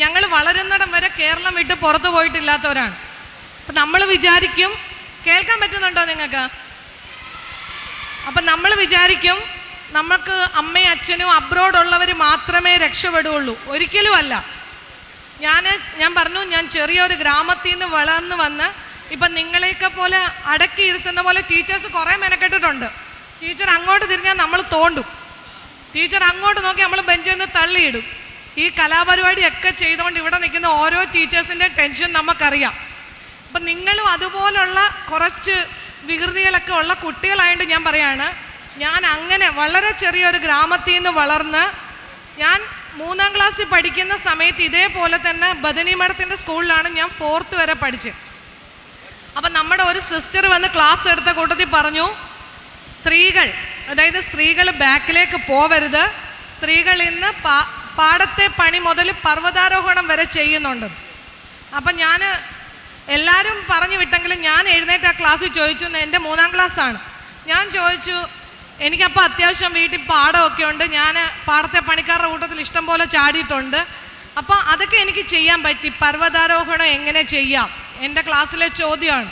ഞങ്ങൾ വളരുന്നിടം വരെ കേരളം വിട്ട് പുറത്തു പോയിട്ടില്ലാത്തവരാണ്. അപ്പം നമ്മൾ വിചാരിക്കും, കേൾക്കാൻ പറ്റുന്നുണ്ടോ നിങ്ങൾക്ക്? അപ്പം നമ്മൾ വിചാരിക്കും നമുക്ക് അമ്മയും അച്ഛനും അബ്രോഡുള്ളവർ മാത്രമേ രക്ഷപ്പെടുകയുള്ളൂ. ഒരിക്കലുമല്ല. ഞാൻ പറഞ്ഞു, ഞാൻ ചെറിയൊരു ഗ്രാമത്തിൽ നിന്ന് വളർന്നു വന്ന് ഇപ്പം നിങ്ങളെയൊക്കെ പോലെ അടക്കിയിരുത്തുന്ന പോലെ ടീച്ചേഴ്സ് കുറേ മെനക്കെട്ടിട്ടുണ്ട്. ടീച്ചർ അങ്ങോട്ട് തിരിഞ്ഞാൽ നമ്മൾ തോണ്ടും, ടീച്ചർ അങ്ങോട്ട് നോക്കി നമ്മൾ ബെഞ്ചിൽ നിന്ന് തള്ളിയിടും. ഈ കലാപരിപാടിയൊക്കെ ചെയ്തുകൊണ്ട് ഇവിടെ നിൽക്കുന്ന ഓരോ ടീച്ചേഴ്സിൻ്റെ ടെൻഷൻ നമുക്കറിയാം. അപ്പം നിങ്ങളും അതുപോലുള്ള കുറച്ച് വികൃതികളൊക്കെ ഉള്ള കുട്ടികളായതുകൊണ്ട് ഞാൻ പറയാണ്, ഞാൻ അങ്ങനെ വളരെ ചെറിയൊരു ഗ്രാമത്തിൽ നിന്ന് വളർന്ന് ഞാൻ 3ാം ക്ലാസ്സിൽ പഠിക്കുന്ന സമയത്ത് ഇതേപോലെ തന്നെ ബദനി മഠത്തിൻ്റെ സ്കൂളിലാണ് ഞാൻ 4th വരെ പഠിച്ചത്. അപ്പം നമ്മുടെ ഒരു സിസ്റ്റർ വന്ന് ക്ലാസ് എടുത്ത കൂട്ടത്തിൽ പറഞ്ഞു, സ്ത്രീകൾ, അതായത് സ്ത്രീകൾ ബാക്കിലേക്ക് പോവരുത്, സ്ത്രീകൾ ഇന്ന് പാടത്തെ പണി മുതൽ പർവ്വതാരോഹണം വരെ ചെയ്യുന്നുണ്ട്. അപ്പം ഞാൻ എല്ലാവരും പറഞ്ഞു വിട്ടെങ്കിലും ഞാൻ എഴുന്നേറ്റ് ആ ക്ലാസ്സിൽ ചോദിച്ചു, എൻ്റെ 3ാം ക്ലാസ്സാണ്. ഞാൻ ചോദിച്ചു, എനിക്കപ്പോൾ അത്യാവശ്യം വീട്ടിൽ പാടമൊക്കെ ഉണ്ട്, ഞാൻ പാടത്തെ പണിക്കാരുടെ കൂട്ടത്തിൽ ഇഷ്ടം പോലെ ചാടിയിട്ടുണ്ട്. അപ്പോൾ അതൊക്കെ എനിക്ക് ചെയ്യാൻ പറ്റി. പർവ്വതാരോഹണം എങ്ങനെ ചെയ്യാം? എൻ്റെ ക്ലാസ്സിലെ ചോദ്യമാണ്.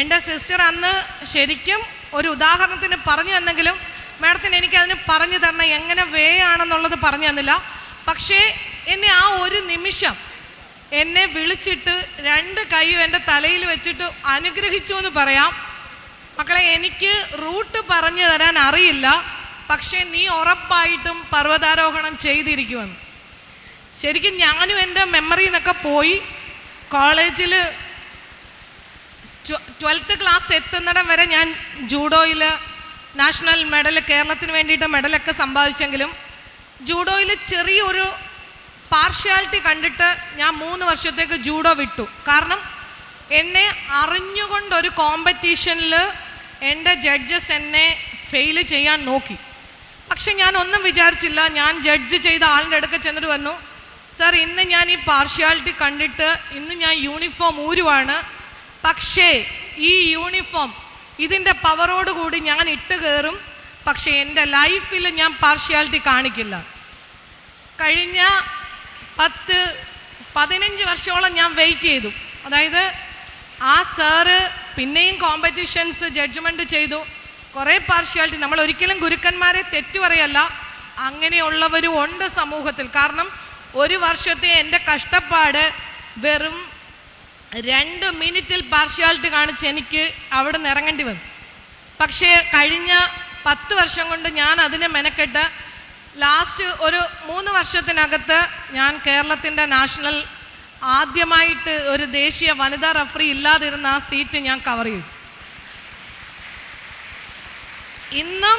എൻ്റെ സിസ്റ്റർ അന്ന് ശരിക്കും ഒരു ഉദാഹരണത്തിന് പറഞ്ഞു തന്നെങ്കിലും മാഡത്തിന് എനിക്കതിന് പറഞ്ഞു തരണം, എങ്ങനെ വേ ആണെന്നുള്ളത് പറഞ്ഞു തന്നില്ല. പക്ഷേ എന്നെ ആ ഒരു നിമിഷം എന്നെ വിളിച്ചിട്ട് 2 കൈയും എൻ്റെ തലയിൽ വെച്ചിട്ട് അനുഗ്രഹിച്ചു എന്ന് പറയാം. മക്കളെ, എനിക്ക് റൂട്ട് പറഞ്ഞു തരാൻ അറിയില്ല, പക്ഷേ നീ ഉറപ്പായിട്ടും പർവ്വതാരോഹണം ചെയ്തിരിക്കുമെന്ന്. ശരിക്കും ഞാനും എൻ്റെ മെമ്മറിയിൽ നിന്നൊക്കെ പോയി. കോളേജിൽ 12th ക്ലാസ് എത്തുന്നിടം വരെ ഞാൻ ജൂഡോയിൽ നാഷണൽ മെഡൽ, കേരളത്തിന് വേണ്ടിയിട്ട് മെഡലൊക്കെ സമ്പാദിച്ചെങ്കിലും ജൂഡോയിൽ ചെറിയൊരു പാർഷ്യാലിറ്റി കണ്ടിട്ട് ഞാൻ 3 വർഷത്തേക്ക് ജൂഡോ വിട്ടു. കാരണം എന്നെ അറിഞ്ഞുകൊണ്ടൊരു കോമ്പറ്റീഷനിൽ എൻ്റെ ജഡ്ജസ് എന്നെ ഫെയിൽ ചെയ്യാൻ നോക്കി. പക്ഷെ ഞാൻ ഒന്നും വിചാരിച്ചില്ല. ഞാൻ ജഡ്ജ് ചെയ്ത ആളിൻ്റെ അടുക്ക ചെന്നിട്ട് വന്നു, സാർ ഇന്ന് ഞാൻ ഈ പാർഷ്യാലിറ്റി കണ്ടിട്ട് ഇന്ന് ഞാൻ യൂണിഫോം ഊരുവാണ്, പക്ഷേ ഈ യൂണിഫോം ഇതിൻ്റെ പവറോടുകൂടി ഞാൻ ഇട്ട് കയറും, പക്ഷേ എൻ്റെ ലൈഫിൽ ഞാൻ പാർഷ്യാലിറ്റി കാണിക്കില്ല. കഴിഞ്ഞ 10-15 വർഷത്തോളം ഞാൻ വെയിറ്റ് ചെയ്തു. അതായത് ആ സാറ് പിന്നെയും കോമ്പറ്റീഷൻസ് ജഡ്ജ്മെൻറ്റ് ചെയ്തു, കുറേ പാർഷ്യാലിറ്റി. നമ്മൾ ഒരിക്കലും ഗുരുക്കന്മാരെ തെറ്റു പറയല്ല, അങ്ങനെയുള്ളവരും ഉണ്ട് സമൂഹത്തിൽ. കാരണം ഒരു വർഷത്തെ എൻ്റെ കഷ്ടപ്പാട് വെറും 2 മിനിറ്റിൽ പാർഷ്യാലിറ്റി കാണിച്ച് എനിക്ക് അവിടെ നിന്ന് ഇറങ്ങേണ്ടി വന്നു. പക്ഷേ കഴിഞ്ഞ 10 വർഷം കൊണ്ട് ഞാൻ അതിനെ മെനക്കെട്ട് ലാസ്റ്റ് ഒരു 3 വർഷത്തിനകത്ത് ഞാൻ കേരളത്തിൻ്റെ നാഷണൽ ആദ്യമായിട്ട് ഒരു ദേശീയ വനിതാ റഫറി ഇല്ലാതിരുന്ന ആ സീറ്റ് ഞാൻ കവർ ചെയ്തു. ഇന്നും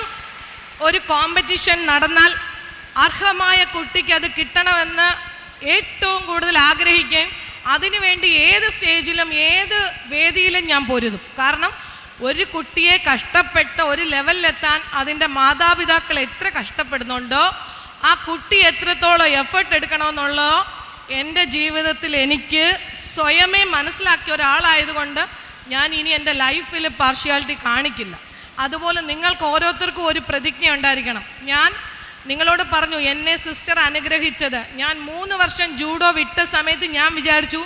ഒരു കോമ്പറ്റീഷൻ നടന്നാൽ അർഹമായ കുട്ടിക്ക് അത് കിട്ടണമെന്ന് ഏറ്റവും കൂടുതൽ ആഗ്രഹിക്കുകയും അതിനുവേണ്ടി ഏത് സ്റ്റേജിലും ഏത് വേദിയിലും ഞാൻ പൊരുതും. കാരണം ഒരു കുട്ടിയെ കഷ്ടപ്പെട്ട് ഒരു ലെവലിലെത്താൻ അതിൻ്റെ മാതാപിതാക്കൾ എത്ര കഷ്ടപ്പെടുന്നുണ്ടോ ആ കുട്ടി എത്രത്തോളം എഫേർട്ട് എടുക്കണമെന്നുള്ളതോ എൻ്റെ ജീവിതത്തിൽ എനിക്ക് സ്വയമേ മനസ്സിലാക്കിയ ഒരാളായതുകൊണ്ട് ഞാൻ ഇനി എൻ്റെ ലൈഫിൽ പാർഷ്യാലിറ്റി കാണിക്കില്ല. അതുപോലെ നിങ്ങൾക്ക് ഓരോരുത്തർക്കും ഒരു പ്രതിജ്ഞ ഉണ്ടായിരിക്കണം. ഞാൻ നിങ്ങളോട് പറഞ്ഞു, എന്നെ സിസ്റ്റർ അനുഗ്രഹിച്ചത്, ഞാൻ 3 വർഷം ജൂഡോ വിട്ട സമയത്ത് ഞാൻ വിചാരിച്ചു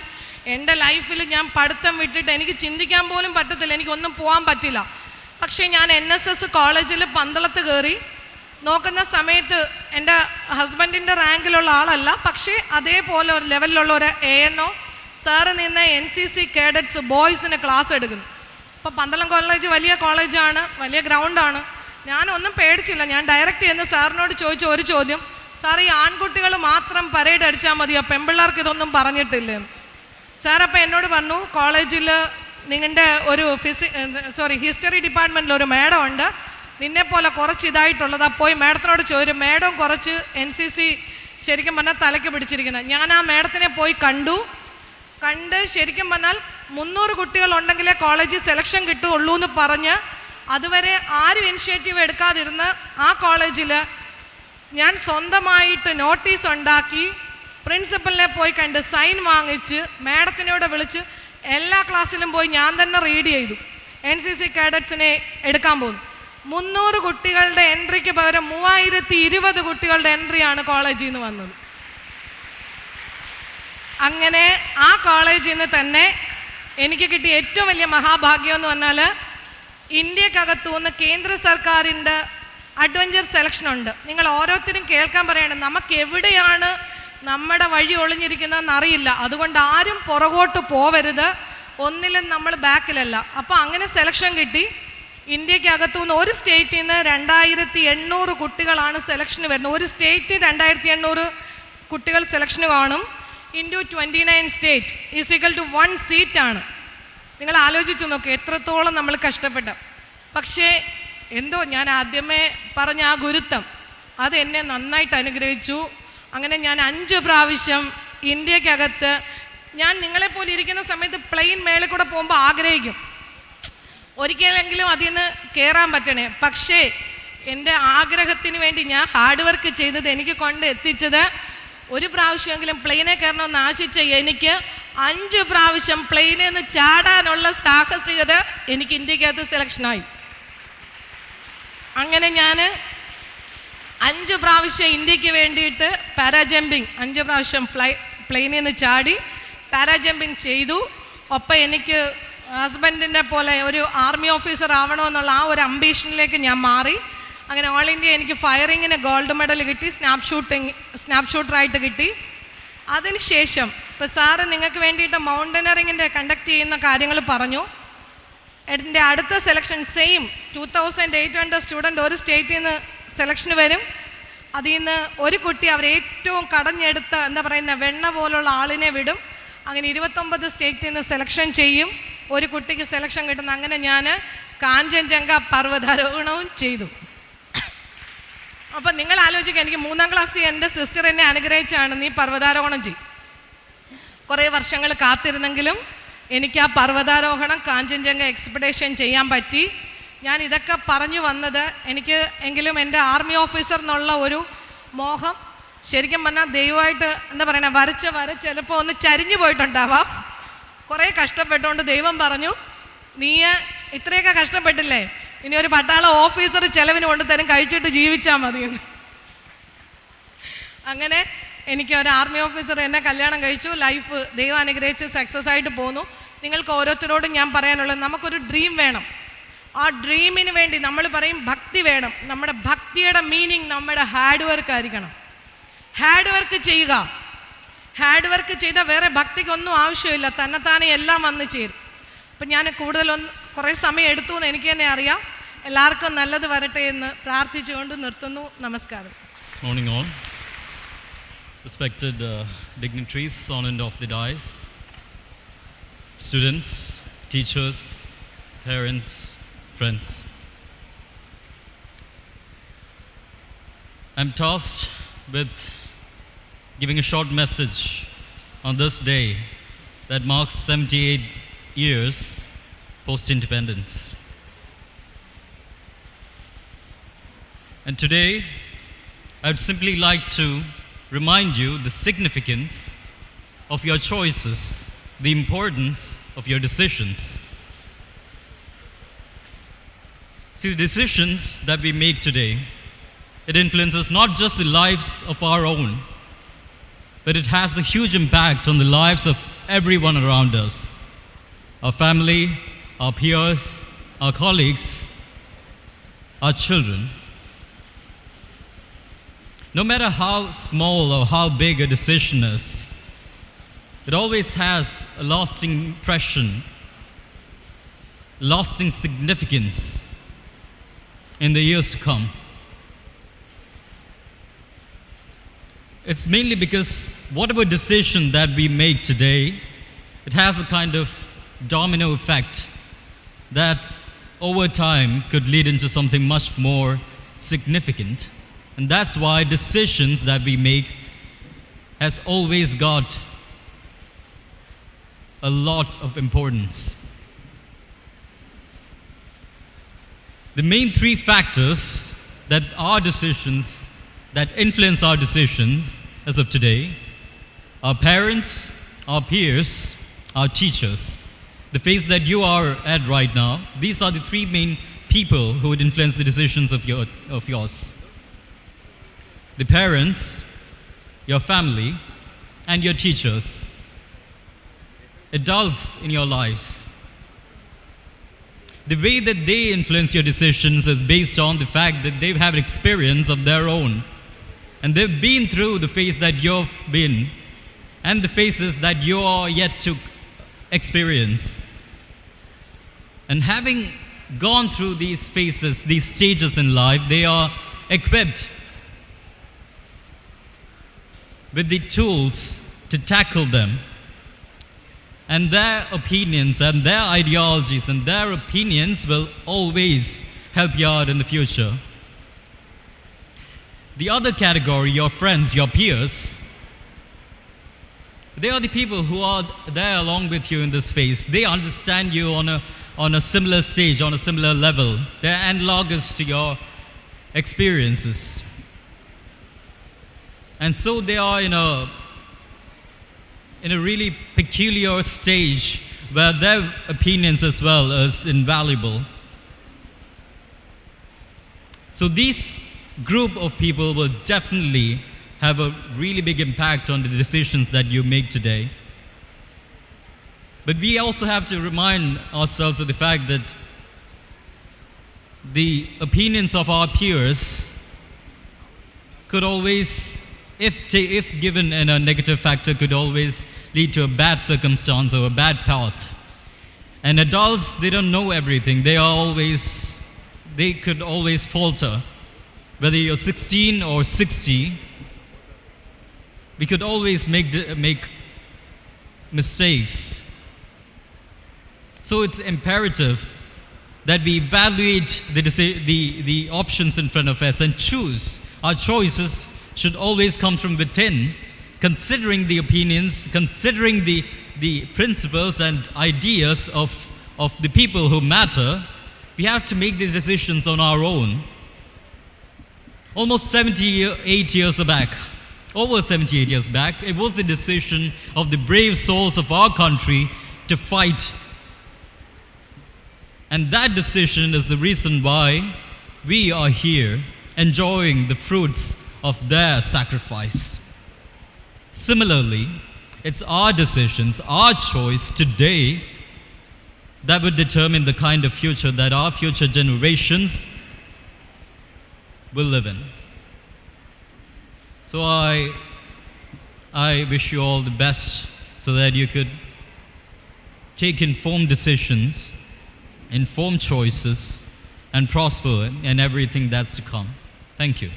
എൻ്റെ ലൈഫിൽ ഞാൻ പഠിത്തം വിട്ടിട്ട് എനിക്ക് ചിന്തിക്കാൻ പോലും പറ്റത്തില്ല, എനിക്കൊന്നും പോകാൻ പറ്റില്ല. പക്ഷേ ഞാൻ NSS കോളേജിൽ പന്തളത്ത് കയറി. നോക്കുന്ന സമയത്ത് എൻ്റെ ഹസ്ബൻഡിൻ്റെ റാങ്കിലുള്ള ആളല്ല, പക്ഷേ അതേപോലെ ഒരു ലെവലിലുള്ള ഒരു ANO സാറ് നിന്ന് NCC കേഡറ്റ്സ് ബോയ്സിന് ക്ലാസ് എടുക്കുന്നു. അപ്പോൾ പന്തളം കോളേജ് വലിയ കോളേജാണ്, വലിയ ഗ്രൗണ്ടാണ്. ഞാനൊന്നും പേടിച്ചില്ല. ഞാൻ ഡയറക്റ്റ് ചെന്ന് സാറിനോട് ചോദിച്ച ഒരു ചോദ്യം, സാർ ഈ ആൺകുട്ടികൾ മാത്രം പരേഡ് അടിച്ചാൽ മതിയോ, പെൺപിള്ളേർക്ക് ഇതൊന്നും പറഞ്ഞിട്ടില്ലെന്ന്. സാർ അപ്പോൾ എന്നോട് പറഞ്ഞു, കോളേജിൽ നിങ്ങളുടെ ഒരു ഹിസ്റ്ററി ഡിപ്പാർട്ട്മെൻറ്റിൽ ഒരു മേഡം ഉണ്ട്, നിന്നെപ്പോലെ കുറച്ച് ഇതായിട്ടുള്ളതാ, പോയി മേഡത്തിനോട് ചോദിച്ചു. മേഡം കുറച്ച് NCC ശരിക്കും പറഞ്ഞാൽ തലയ്ക്ക് പിടിച്ചിരിക്കുന്നത്. ഞാൻ ആ മേഡത്തിനെ പോയി കണ്ട് ശരിക്കും പറഞ്ഞാൽ 300 കുട്ടികളുണ്ടെങ്കിലേ കോളേജിൽ സെലക്ഷൻ കിട്ടുകയുള്ളൂ എന്ന് പറഞ്ഞ് അതുവരെ ആരും ഇനിഷ്യേറ്റീവ് എടുക്കാതിരുന്ന് ആ കോളേജിൽ ഞാൻ സ്വന്തമായിട്ട് നോട്ടീസ് ഉണ്ടാക്കി പ്രിൻസിപ്പലിനെ പോയി കണ്ട് സൈൻ വാങ്ങിച്ച് മേഡത്തിനോട് വിളിച്ച് എല്ലാ ക്ലാസ്സിലും പോയി ഞാൻ തന്നെ റീഡ് ചെയ്തു. NCC കേഡറ്റ്സിനെ എടുക്കാൻ പോകുന്നു. 300 കുട്ടികളുടെ എൻട്രിക്ക് പകരം 3020 കുട്ടികളുടെ എൻട്രിയാണ് കോളേജിൽ നിന്ന് വന്നത്. അങ്ങനെ ആ കോളേജിൽ നിന്ന് തന്നെ എനിക്ക് കിട്ടിയ ഏറ്റവും വലിയ മഹാഭാഗ്യം എന്ന് പറഞ്ഞാൽ ഇന്ത്യക്കകത്തുനിന്ന് കേന്ദ്ര സർക്കാരിൻ്റെ അഡ്വഞ്ചർ സെലക്ഷൻ ഉണ്ട്. നിങ്ങൾ ഓരോരുത്തരും കേൾക്കാൻ പറയണം, നമുക്ക് എവിടെയാണ് നമ്മുടെ വഴി ഒളിഞ്ഞിരിക്കുന്നതെന്ന് അറിയില്ല, അതുകൊണ്ട് ആരും പുറകോട്ട് പോവരുത്, ഒന്നിലും നമ്മൾ ബാക്കിലല്ല. അപ്പോൾ അങ്ങനെ സെലക്ഷൻ കിട്ടി. ഇന്ത്യക്കകത്തുനിന്ന് ഒരു സ്റ്റേറ്റിൽ നിന്ന് 2800 കുട്ടികളാണ് സെലക്ഷന് വരുന്നത്. ഒരു സ്റ്റേറ്റ് 2800 കുട്ടികൾ സെലക്ഷന് കാണും. Into 29 state is equal to 1 സീറ്റാണ്. നിങ്ങൾ ആലോചിച്ച് നോക്കുക എത്രത്തോളം നമ്മൾ കഷ്ടപ്പെട്ട. പക്ഷേ എന്തോ ഞാൻ ആദ്യമേ പറഞ്ഞ ആ ഗുരുത്വം അത് എന്നെ നന്നായിട്ട് അനുഗ്രഹിച്ചു. അങ്ങനെ ഞാൻ 5 പ്രാവശ്യം ഇന്ത്യക്കകത്ത്, ഞാൻ നിങ്ങളെപ്പോലെ ഇരിക്കുന്ന സമയത്ത് പ്ലെയിൻ മേളിൽ കൂടെ പോകുമ്പോൾ ആഗ്രഹിക്കും ഒരിക്കലെങ്കിലും അതിൽ നിന്ന് കയറാൻ പറ്റണേ. പക്ഷേ എൻ്റെ ആഗ്രഹത്തിന് വേണ്ടി ഞാൻ ഹാർഡ് വർക്ക് ചെയ്തത് എനിക്ക് കൊണ്ട് എത്തിച്ചത്, ഒരു പ്രാവശ്യമെങ്കിലും പ്ലെയിനെ കയറണമെന്ന് ആശിച്ച എനിക്ക് 5 പ്രാവശ്യം പ്ലെയിനിൽ നിന്ന് ചാടാനുള്ള സാഹസികത എനിക്ക് ഇന്ത്യക്കകത്ത് സെലക്ഷനായി. അങ്ങനെ ഞാൻ 5 പ്രാവശ്യം ഇന്ത്യക്ക് വേണ്ടിയിട്ട് പാരാജമ്പിങ് 5 പ്രാവശ്യം പ്ലെയിനിൽ നിന്ന് ചാടി പാരാജമ്പിങ് ചെയ്തു. ഒപ്പം എനിക്ക് ഹസ്ബൻഡിനെ പോലെ ഒരു ആർമി ഓഫീസർ ആവണമെന്നുള്ള ആ ഒരു അംബീഷനിലേക്ക് ഞാൻ മാറി. അങ്ങനെ ഓൾ ഇന്ത്യ എനിക്ക് ഫയറിങ്ങിന് ഗോൾഡ് മെഡൽ കിട്ടി, സ്നാപ്ഷൂട്ടറായിട്ട് കിട്ടി. അതിനുശേഷം ഇപ്പോൾ സാറ് നിങ്ങൾക്ക് വേണ്ടിയിട്ട് മൗണ്ടനറിങ്ങിൻ്റെ കണ്ടക്ട് ചെയ്യുന്ന കാര്യങ്ങൾ പറഞ്ഞു. എൻ്റെ അടുത്ത സെലക്ഷൻ സെയിം 2800 സ്റ്റുഡൻറ്റ് ഒരു സ്റ്റേറ്റിൽ നിന്ന് സെലക്ഷന് വരും. അതിൽ നിന്ന് ഒരു കുട്ടി അവരേറ്റവും കടഞ്ഞെടുത്ത എന്താ പറയുന്ന വെണ്ണ പോലുള്ള ആളിനെ വിടും. അങ്ങനെ 29 സ്റ്റേറ്റിൽ നിന്ന് സെലക്ഷൻ ചെയ്യും, ഒരു കുട്ടിക്ക് സെലക്ഷൻ കിട്ടുന്ന. അങ്ങനെ ഞാൻ കാഞ്ചൻജംഗ പർവ്വതാരോഹണവും ചെയ്തു. അപ്പം നിങ്ങൾ ആലോചിക്കുക, എനിക്ക് 3ാം ക്ലാസ്സിൽ എൻ്റെ സിസ്റ്റർ എന്നെ അനുഗ്രഹിച്ചാണ്, നീ പർവ്വതാരോഹണം ചെയ്യും. കുറേ വർഷങ്ങൾ കാത്തിരുന്നെങ്കിലും എനിക്ക് ആ പർവ്വതാരോഹണം കാഞ്ചൻജംഗ എക്സ്പെഡിഷൻ ചെയ്യാൻ പറ്റി. ഞാൻ ഇതൊക്കെ പറഞ്ഞു വന്നത് എനിക്ക് എങ്കിലും എൻ്റെ ആർമി ഓഫീസർ എന്നുള്ള ഒരു മോഹം ശരിക്കും പറഞ്ഞാൽ ദൈവമായിട്ട് എന്താ പറയണ വര ചിലപ്പോൾ ഒന്ന് ചരിഞ്ഞു പോയിട്ടുണ്ടാവാം. കുറേ കഷ്ടപ്പെട്ടുകൊണ്ട് ദൈവം പറഞ്ഞു, നീ ഇത്രയൊക്കെ കഷ്ടപ്പെട്ടില്ലേ, ഇനി ഒരു പട്ടാള ഓഫീസർ ചെലവിന് കൊണ്ടുതരും, കഴിച്ചിട്ട് ജീവിച്ചാൽ മതിയെന്ന്. അങ്ങനെ എനിക്ക് ഒരു ആർമി ഓഫീസർ എന്നെ കല്യാണം കഴിച്ചു. ലൈഫ് ദൈവം അനുഗ്രഹിച്ച് സക്സസ് ആയിട്ട് പോന്നു. നിങ്ങൾക്ക് ഓരോരുത്തരോടും ഞാൻ പറയാനുള്ളത്, നമുക്കൊരു ഡ്രീം വേണം. ആ ഡ്രീമിന് വേണ്ടി നമ്മൾ പറയും ഭക്തി വേണം. നമ്മുടെ ഭക്തിയുടെ മീനിങ് നമ്മുടെ ഹാർഡ് വർക്ക് ആയിരിക്കണം. ഹാർഡ് വർക്ക് ചെയ്യുക. ഹാർഡ് വർക്ക് ചെയ്താൽ വേറെ ഭക്തിക്കൊന്നും ആവശ്യമില്ല, തന്നെത്താനെ എല്ലാം വന്ന് ചേരും. അപ്പം ഞാൻ കുറേ സമയം എടുത്തു എന്ന് എനിക്ക് തന്നെ അറിയാം. എല്ലാവർക്കും നല്ലത് വരട്ടെ എന്ന് പ്രാർത്ഥിച്ചുകൊണ്ട് നിർത്തുന്നു. നമസ്കാരം. Morning all. Respected dignitaries on and off the dais, students, teachers, parents, friends. I'm tasked with giving a short message on this day that marks 78 years post-independence. And today, I would simply like to remind you the significance of your choices, the importance of your decisions. See, the decisions that we make today, it influences not just the lives of our own, but it has a huge impact on the lives of everyone around us. Our family, our peers, our colleagues, our children. no matter how small or how big a decision is, it always has a lasting impression, lasting significance in the years to come. It's mainly because whatever decision that we make today, it has a kind of domino effect that over time could lead into something much more significant. And that's why decisions that we make has always got a lot of importance. The main three factors that influence our decisions as of today: our parents, our peers, our teachers. The phase that you are at right now, these are the three main people who would influence the decisions of yours. The parents, your family, and your teachers. Adults in your lives. The way that they influence your decisions is based on the fact that they have experience of their own. And they've been through the phase that you've been and the phases that you are yet to experience. And having gone through these phases, these stages in life, they are equipped with the tools to tackle them. And their opinions and their ideologies and their opinions will always help you out in the future. The other category, your friends, your peers, they are the people who are there along with you in this phase. They understand you on a similar stage, on a similar level. They're analogous to your experiences. And so they are in a really peculiar stage where their opinions as well is invaluable. So these group of people will definitely have a really big impact on the decisions that you make today. But we also have to remind ourselves of the fact that the opinions of our peers could always, if given in a negative factor, could always lead to a bad circumstance or a bad path. And adults, they don't know everything. They could always falter. Whether you're 16 or 60, we could always make mistakes. So it's imperative that we evaluate the options in front of us and choose. Our choices should always come from within, considering the opinions, considering the principles and ideas of the people who matter. We have to make these decisions on our own. Almost 78 years back, over 78 years back, it was the decision of the brave souls of our country to fight. And that decision is the reason why we are here, enjoying the fruits of their sacrifice. Similarly, it's our decisions, our choice today that would determine the kind of future that our future generations will live in. So I wish you all the best so that you could take informed decisions, informed choices, and prosper in everything that's to come. Thank you.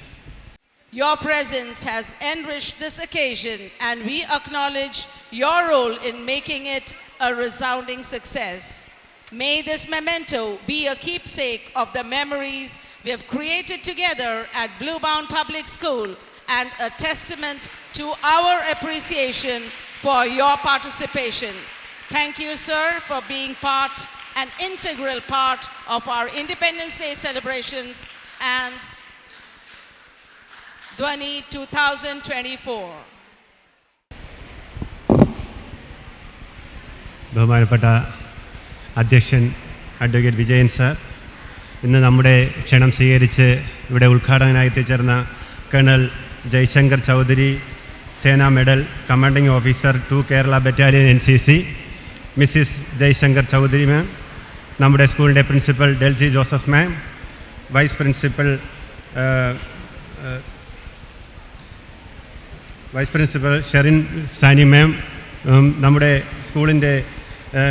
Your presence has enriched this occasion, and we acknowledge your role in making it a resounding success. May this memento be a keepsake of the memories we have created together at Bluebound Public School and a testament to our appreciation for your participation. Thank you, sir, for being an integral part of our Independence Day celebrations and Dhwani 2024. ബഹുമാനപ്പെട്ട അധ്യക്ഷൻ അഡ്വക്കേറ്റ് വിജയൻ സാർ, ഇന്ന് നമ്മുടെ ക്ഷണം സ്വീകരിച്ച് ഇവിടെ ഉദ്ഘാടകനായി എത്തിച്ചേർന്ന colonel Jaishankar Chaudhary, Sena medal commanding officer 2 Kerala battalion NCC, Mrs Jaishankar Chaudhary ma'am, നമ്മുടെ സ്കൂളിൻ്റെ principal Delji Joseph ma'am, vice principal vice principal Sherin Sani ma'am, നമ്മുടെ സ്കൂളിൻ്റെ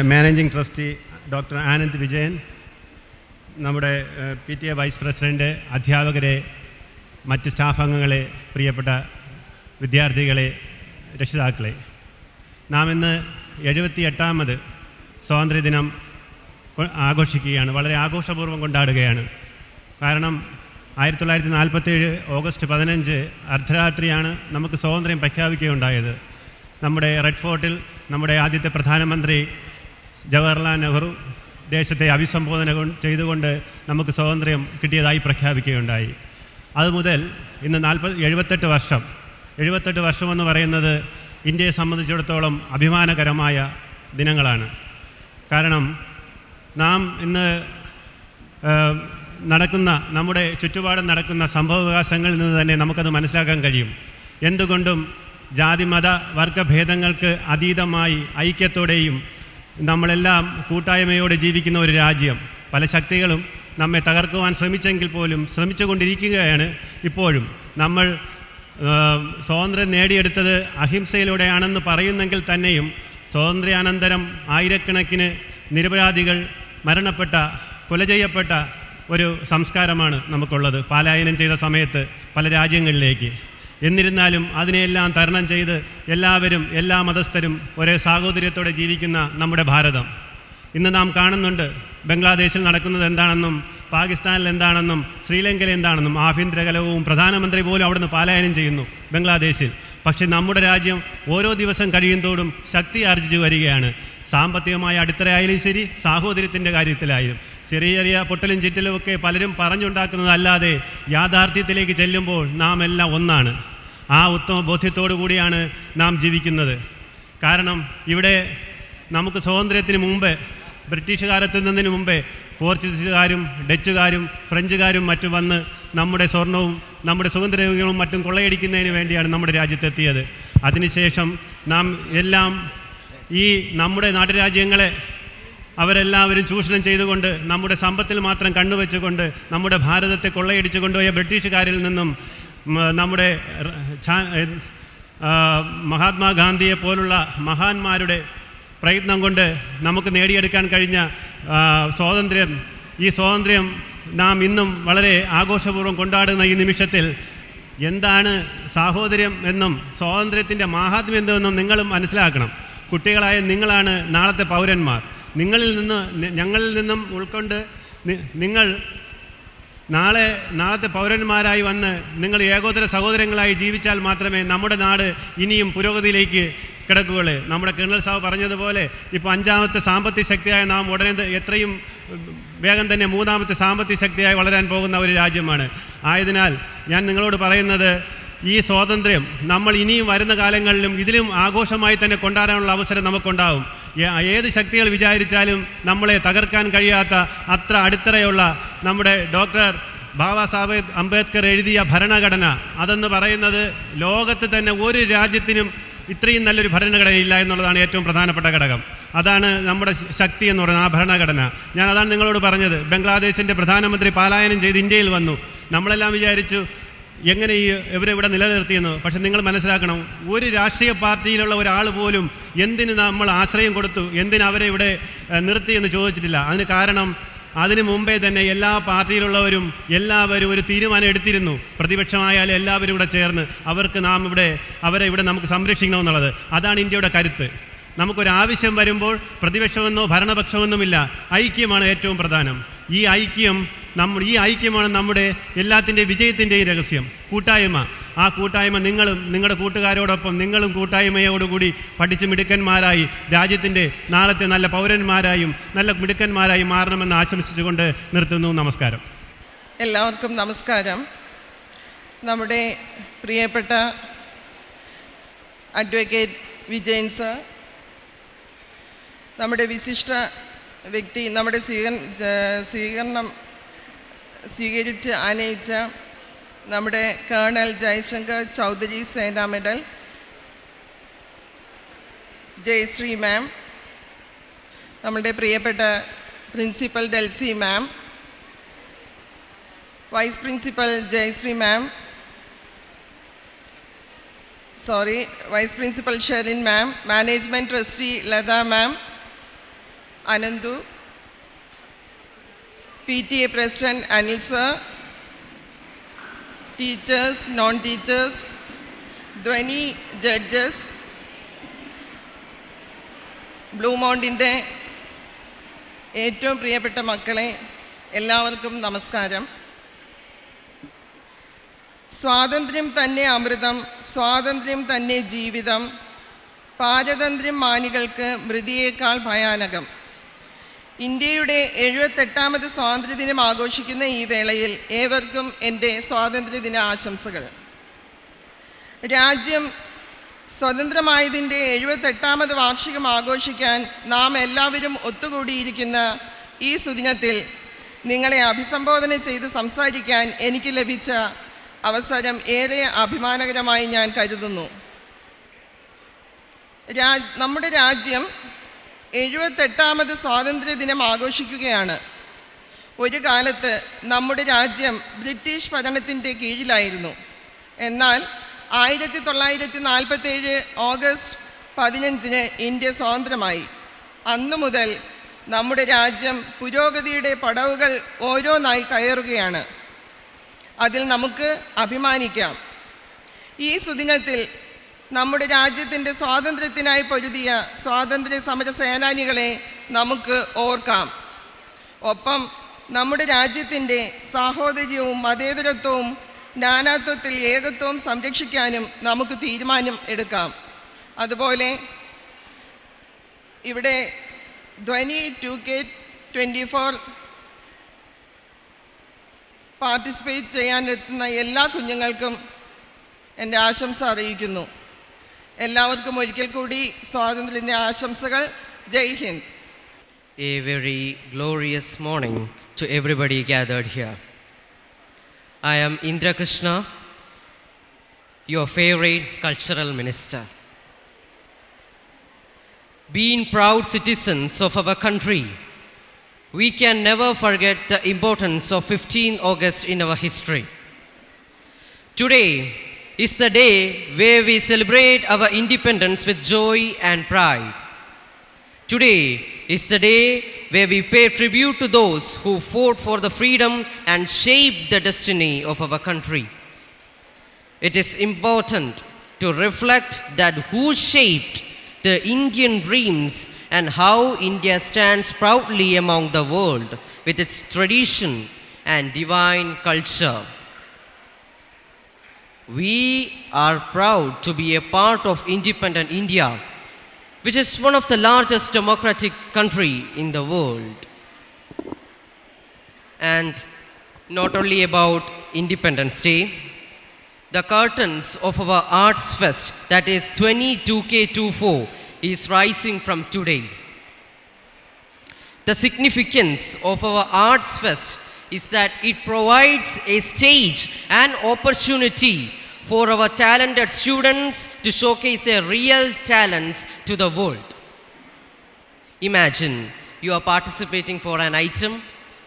managing trustee doctor Anand Vijayan, നമ്മുടെ PTA വൈസ് പ്രസിഡൻറ്റ്, അധ്യാപകരെ, മറ്റ് സ്റ്റാഫ് അംഗങ്ങളെ, പ്രിയപ്പെട്ട വിദ്യാർത്ഥികളെ, രക്ഷിതാക്കളെ, നാം ഇന്ന് 78ാമത് സ്വാതന്ത്ര്യദിനം ആഘോഷിക്കുകയാണ്. വളരെ ആഘോഷപൂർവ്വം കൊണ്ടാടുകയാണ്. കാരണം 1947 ഓഗസ്റ്റ് 15 അർദ്ധരാത്രിയാണ് നമുക്ക് സ്വാതന്ത്ര്യം പ്രഖ്യാപിക്കുകയുണ്ടായത്. നമ്മുടെ റെഡ് ഫോർട്ടിൽ നമ്മുടെ ആദ്യത്തെ പ്രധാനമന്ത്രി ജവഹർലാൽ നെഹ്റു ദേശത്തെ അഭിസംബോധന ചെയ്തുകൊണ്ട് നമുക്ക് സ്വാതന്ത്ര്യം കിട്ടിയതായി പ്രഖ്യാപിക്കുകയുണ്ടായി. അതുമുതൽ ഇന്ന് 78 വർഷമെന്ന് പറയുന്നത് ഇന്ത്യയെ സംബന്ധിച്ചിടത്തോളം അഭിമാനകരമായ ദിനങ്ങളാണ്. കാരണം നാം ഇന്ന് നമ്മുടെ ചുറ്റുപാടും നടക്കുന്ന സംഭവവികാസങ്ങളിൽ നിന്ന് തന്നെ നമുക്കത് മനസ്സിലാക്കാൻ കഴിയും. എന്തുകൊണ്ടും ജാതി മത വർഗഭേദങ്ങൾക്ക് അതീതമായി ഐക്യത്തോടെയും നമ്മളെല്ലാം കൂട്ടായ്മയോടെ ജീവിക്കുന്ന ഒരു രാജ്യം. പല ശക്തികളും നമ്മെ തകർക്കുവാൻ ശ്രമിച്ചെങ്കിൽ പോലും ശ്രമിച്ചുകൊണ്ടിരിക്കുകയാണ് ഇപ്പോഴും. നമ്മൾ സ്വാതന്ത്ര്യം നേടിയെടുത്തത് അഹിംസയിലൂടെയാണെന്ന് പറയുന്നെങ്കിൽ തന്നെയും സ്വാതന്ത്ര്യാനന്തരം ആയിരക്കണക്കിന് നിരപരാധികൾ മരണപ്പെട്ട, കൊല ചെയ്യപ്പെട്ട ഒരു സംസ്കാരമാണ് നമുക്കുള്ളത്, പലായനം ചെയ്ത സമയത്ത് പല രാജ്യങ്ങളിലേക്ക്. എന്നിരുന്നാലും അതിനെയെല്ലാം തരണം ചെയ്ത് എല്ലാവരും, എല്ലാ മതസ്ഥരും ഒരേ സാഹോദര്യത്തോടെ ജീവിക്കുന്ന നമ്മുടെ ഭാരതം. ഇന്ന് നാം കാണുന്നുണ്ട് ബംഗ്ലാദേശിൽ നടക്കുന്നത് എന്താണെന്നും പാകിസ്ഥാനിൽ എന്താണെന്നും ശ്രീലങ്കയിൽ എന്താണെന്നും. ആഭ്യന്തര കലഹവും പ്രധാനമന്ത്രി പോലും അവിടുന്ന് പലായനം ചെയ്യുന്നു ബംഗ്ലാദേശിൽ. പക്ഷേ നമ്മുടെ രാജ്യം ഓരോ ദിവസം കഴിയുന്തോറും ശക്തി ആർജിച്ചു വരികയാണ്. സാമ്പത്തികമായ അടിത്തറയായാലും ശരി, സാഹോദര്യത്തിൻ്റെ കാര്യത്തിലായാലും. ചെറിയ ചെറിയ പൊട്ടലും ചിറ്റലും ഒക്കെ പലരും പറഞ്ഞുണ്ടാക്കുന്നതല്ലാതെ യാഥാർത്ഥ്യത്തിലേക്ക് ചെല്ലുമ്പോൾ നാം എല്ലാം ഒന്നാണ്. ആ ഉത്തമ ബോധ്യത്തോടു കൂടിയാണ് നാം ജീവിക്കുന്നത്. കാരണം ഇവിടെ നമുക്ക് സ്വാതന്ത്ര്യത്തിന് മുമ്പ്, ബ്രിട്ടീഷുകാരെത്തുന്നതിന് മുമ്പേ പോർച്ചുഗീസുകാരും ഡച്ചുകാരും ഫ്രഞ്ചുകാരും മറ്റും വന്ന് നമ്മുടെ സ്വർണവും നമ്മുടെ സുഗന്ധദ്രവ്യങ്ങളും മറ്റും കൊള്ളയടിക്കുന്നതിന് വേണ്ടിയാണ് നമ്മുടെ രാജ്യത്തെത്തിയത്. അതിനുശേഷം നാം എല്ലാം ഈ നമ്മുടെ നാട്ടുരാജ്യങ്ങളെ അവരെല്ലാവരും ചൂഷണം ചെയ്തുകൊണ്ട് നമ്മുടെ സമ്പത്തിൽ മാത്രം കണ്ണുവെച്ചുകൊണ്ട് നമ്മുടെ ഭാരതത്തെ കൊള്ളയടിച്ചു കൊണ്ടുപോയ ബ്രിട്ടീഷുകാരിൽ നിന്നും നമ്മുടെ മഹാത്മാഗാന്ധിയെ പോലുള്ള മഹാന്മാരുടെ പ്രയത്നം കൊണ്ട് നമുക്ക് നേടിയെടുക്കാൻ കഴിഞ്ഞ സ്വാതന്ത്ര്യം, ഈ സ്വാതന്ത്ര്യം നാം ഇന്നും വളരെ ആഘോഷപൂർവ്വം കൊണ്ടാടുന്ന ഈ നിമിഷത്തിൽ എന്താണ് സാഹോദര്യം എന്നും സ്വാതന്ത്ര്യത്തിൻ്റെ മാഹാത്മ്യം എന്തെന്നും നിങ്ങളും മനസ്സിലാക്കണം. കുട്ടികളായ നിങ്ങളാണ് നാളത്തെ പൗരന്മാർ. ഞങ്ങളിൽ നിന്നും ഉൾക്കൊണ്ട് നിങ്ങൾ നാളത്തെ പൗരന്മാരായി വന്ന് നിങ്ങൾ ഏകോദര സഹോദരങ്ങളായി ജീവിച്ചാൽ മാത്രമേ നമ്മുടെ നാട് ഇനിയും പുരോഗതിയിലേക്ക് കിടക്കുകയുള്ളൂ. നമ്മുടെ കേണൽ സാഹു പറഞ്ഞതുപോലെ ഇപ്പോൾ 5ാമത്തെ സാമ്പത്തിക ശക്തിയായ നാം ഉടനെ എത്രയും വേഗം തന്നെ 3ാമത്തെ സാമ്പത്തിക ശക്തിയായി വളരാൻ പോകുന്ന ഒരു രാജ്യമാണ്. ആയതിനാൽ ഞാൻ നിങ്ങളോട് പറയുന്നത്, ഈ സ്വാതന്ത്ര്യം നമ്മൾ ഇനിയും വരുന്ന കാലങ്ങളിലും ഇതിലും ആഘോഷമായി തന്നെ കൊണ്ടാടാനുള്ള അവസരം നമുക്കുണ്ടാവും. ഏത് ശക്തികൾ വിചാരിച്ചാലും നമ്മളെ തകർക്കാൻ കഴിയാത്ത അത്ര അടിത്തറയുള്ള നമ്മുടെ ഡോക്ടർ ബാബാ സാഹേബ് അംബേദ്കർ എഴുതിയ ഭരണഘടന, അതെന്ന് പറയുന്നത് ലോകത്ത് തന്നെ ഒരു രാജ്യത്തിനും ഇത്രയും നല്ലൊരു ഭരണഘടന ഇല്ല എന്നുള്ളതാണ് ഏറ്റവും പ്രധാനപ്പെട്ട ഘടകം. അതാണ് നമ്മുടെ ശക്തി എന്ന് പറയുന്നത്, ആ ഭരണഘടന. ഞാൻ അതാണ് നിങ്ങളോട് പറഞ്ഞത്. ബംഗ്ലാദേശിൻ്റെ പ്രധാനമന്ത്രി പലായനം ചെയ്ത് ഇന്ത്യയിൽ വന്നു. നമ്മളെല്ലാം വിചാരിച്ചു എങ്ങനെ ഇവരെവിടെ നിലനിർത്തിയെന്ന്. പക്ഷെ നിങ്ങൾ മനസ്സിലാക്കണം, ഒരു രാഷ്ട്രീയ പാർട്ടിയിലുള്ള ഒരാൾ പോലും എന്തിന് നമ്മൾ ആശ്രയം കൊടുത്തു, എന്തിന് അവരെ ഇവിടെ നിർത്തിയെന്ന് ചോദിച്ചിട്ടില്ല. അതിന് കാരണം അതിനു മുമ്പേ തന്നെ എല്ലാ പാർട്ടിയിലുള്ളവരും എല്ലാവരും ഒരു തീരുമാനം എടുത്തിരുന്നു. പ്രതിപക്ഷമായാലും എല്ലാവരും ഇവിടെ ചേർന്ന് അവരെ ഇവിടെ നമുക്ക് സംരക്ഷിക്കണമെന്നുള്ളത്. അതാണ് ഇന്ത്യയുടെ കരുത്ത്. നമുക്കൊരാവശ്യം വരുമ്പോൾ പ്രതിപക്ഷമെന്നോ ഭരണപക്ഷമെന്നുമില്ല, ഐക്യമാണ് ഏറ്റവും പ്രധാനം. ഈ ഐക്യമാണ് നമ്മുടെ എല്ലാത്തിൻ്റെയും വിജയത്തിൻ്റെയും രഹസ്യം. കൂട്ടായ്മ. ആ കൂട്ടായ്മ നിങ്ങളും നിങ്ങളുടെ കൂട്ടുകാരോടൊപ്പം നിങ്ങളും കൂട്ടായ്മയോടുകൂടി പഠിച്ച് മിടുക്കന്മാരായി രാജ്യത്തിൻ്റെ നാളത്തെ നല്ല പൗരന്മാരായും നല്ല മിടുക്കന്മാരായി മാറണമെന്ന് ആശംസിച്ചുകൊണ്ട് നിർത്തുന്നു. നമസ്കാരം. എല്ലാവർക്കും നമസ്കാരം. നമ്മുടെ പ്രിയപ്പെട്ട അഡ്വക്കേറ്റ് വിജയൻ സർ, നമ്മുടെ വിശിഷ്ട വ്യക്തി, നമ്മുടെ സ്വീകരണം സ്വീകരിച്ച് ആനയിച്ച നമ്മുടെ കേണൽ ജയശങ്കർ ചൗധരി സേനാ മെഡൽ, ജയശ്രീ മാം, നമ്മുടെ പ്രിയപ്പെട്ട പ്രിൻസിപ്പൽ ഡെൽസി മാം, വൈസ് പ്രിൻസിപ്പൽ ജയശ്രീ മാം, Vice Principal Sherin ma'am, Management Trustee Lada ma'am, Anandu, PTA President Anil sir, teachers, non-teachers, Dhwani judges, Blue Mountain'ന്റെ ഏറ്റവും പ്രിയപ്പെട്ട മക്കളെ, എല്ലാവർക്കും നമസ്കാരം. സ്വാതന്ത്ര്യം തന്നെ അമൃതം, സ്വാതന്ത്ര്യം തന്നെ ജീവിതം, പാരതന്ത്ര്യം മാനികൾക്ക് മൃതിയേക്കാൾ ഭയാനകം. ഇന്ത്യയുടെ 78ാമത് സ്വാതന്ത്ര്യദിനം ആഘോഷിക്കുന്ന ഈ വേളയിൽ ഏവർക്കും എൻ്റെ സ്വാതന്ത്ര്യദിന ആശംസകൾ. രാജ്യം സ്വതന്ത്രമായതിൻ്റെ 78ാമത് വാർഷികം ആഘോഷിക്കാൻ നാം എല്ലാവരും ഒത്തുകൂടിയിരിക്കുന്ന ഈ സുദിനത്തിൽ നിങ്ങളെ അഭിസംബോധന ചെയ്ത് സംസാരിക്കാൻ എനിക്ക് ലഭിച്ച അവസരം ഏറെ അഭിമാനകരമായി ഞാൻ കരുതുന്നു. നമ്മുടെ രാജ്യം 78ാമത് സ്വാതന്ത്ര്യദിനം ആഘോഷിക്കുകയാണ്. ഒരു കാലത്ത് നമ്മുടെ രാജ്യം ബ്രിട്ടീഷ് ഭരണത്തിൻ്റെ കീഴിലായിരുന്നു. എന്നാൽ 1947 ഓഗസ്റ്റ് 15 ഇന്ത്യ സ്വതന്ത്രമായി. അന്നു മുതൽ നമ്മുടെ രാജ്യം പുരോഗതിയുടെ പടവുകൾ ഓരോന്നായി കയറുകയാണ്. അതിൽ നമുക്ക് അഭിമാനിക്കാം. ഈ സുദിനത്തിൽ നമ്മുടെ രാജ്യത്തിൻ്റെ സ്വാതന്ത്ര്യത്തിനായി പൊരുതിയ സ്വാതന്ത്ര്യ സമര സേനാനികളെ നമുക്ക് ഓർക്കാം. ഒപ്പം നമ്മുടെ രാജ്യത്തിൻ്റെ സാഹോദര്യവും മതേതരത്വവും നാനാത്വത്തിൽ ഏകത്വവും സംരക്ഷിക്കാനും നമുക്ക് തീരുമാനം എടുക്കാം. അതുപോലെ ഇവിടെ ധ്വനി 2K24 പാർട്ടിസിപ്പേറ്റ് ചെയ്യാനെത്തുന്ന എല്ലാ കുഞ്ഞുങ്ങൾക്കും എൻ്റെ ആശംസ അറിയിക്കുന്നു. എല്ലാവർക്കും ഒരിക്കൽ കൂടി സ്വാതന്ത്ര്യദിന ആശംസകൾ. ജയ് Hind. A very glorious morning to everybody gathered here. I am Indra Krishna, your favorite cultural minister. Being proud citizens of our country, we can never forget the importance of 15 August in our history. Today is the day where we celebrate our independence with joy and pride. Today is the day where we pay tribute to those who fought for the freedom and shaped the destiny of our country. It is important to reflect that who shaped the Indian dreams and how India stands proudly among the world with its tradition and divine culture. We are proud to be a part of independent India, which is one of the largest democratic country in the world. And not only about Independence Day, the curtains of our Arts Fest, that is 22K24, is rising from today. The significance of our Arts Fest is that it provides a stage and opportunity for our talented students to showcase their real talents to the world. Imagine you are participating for an item,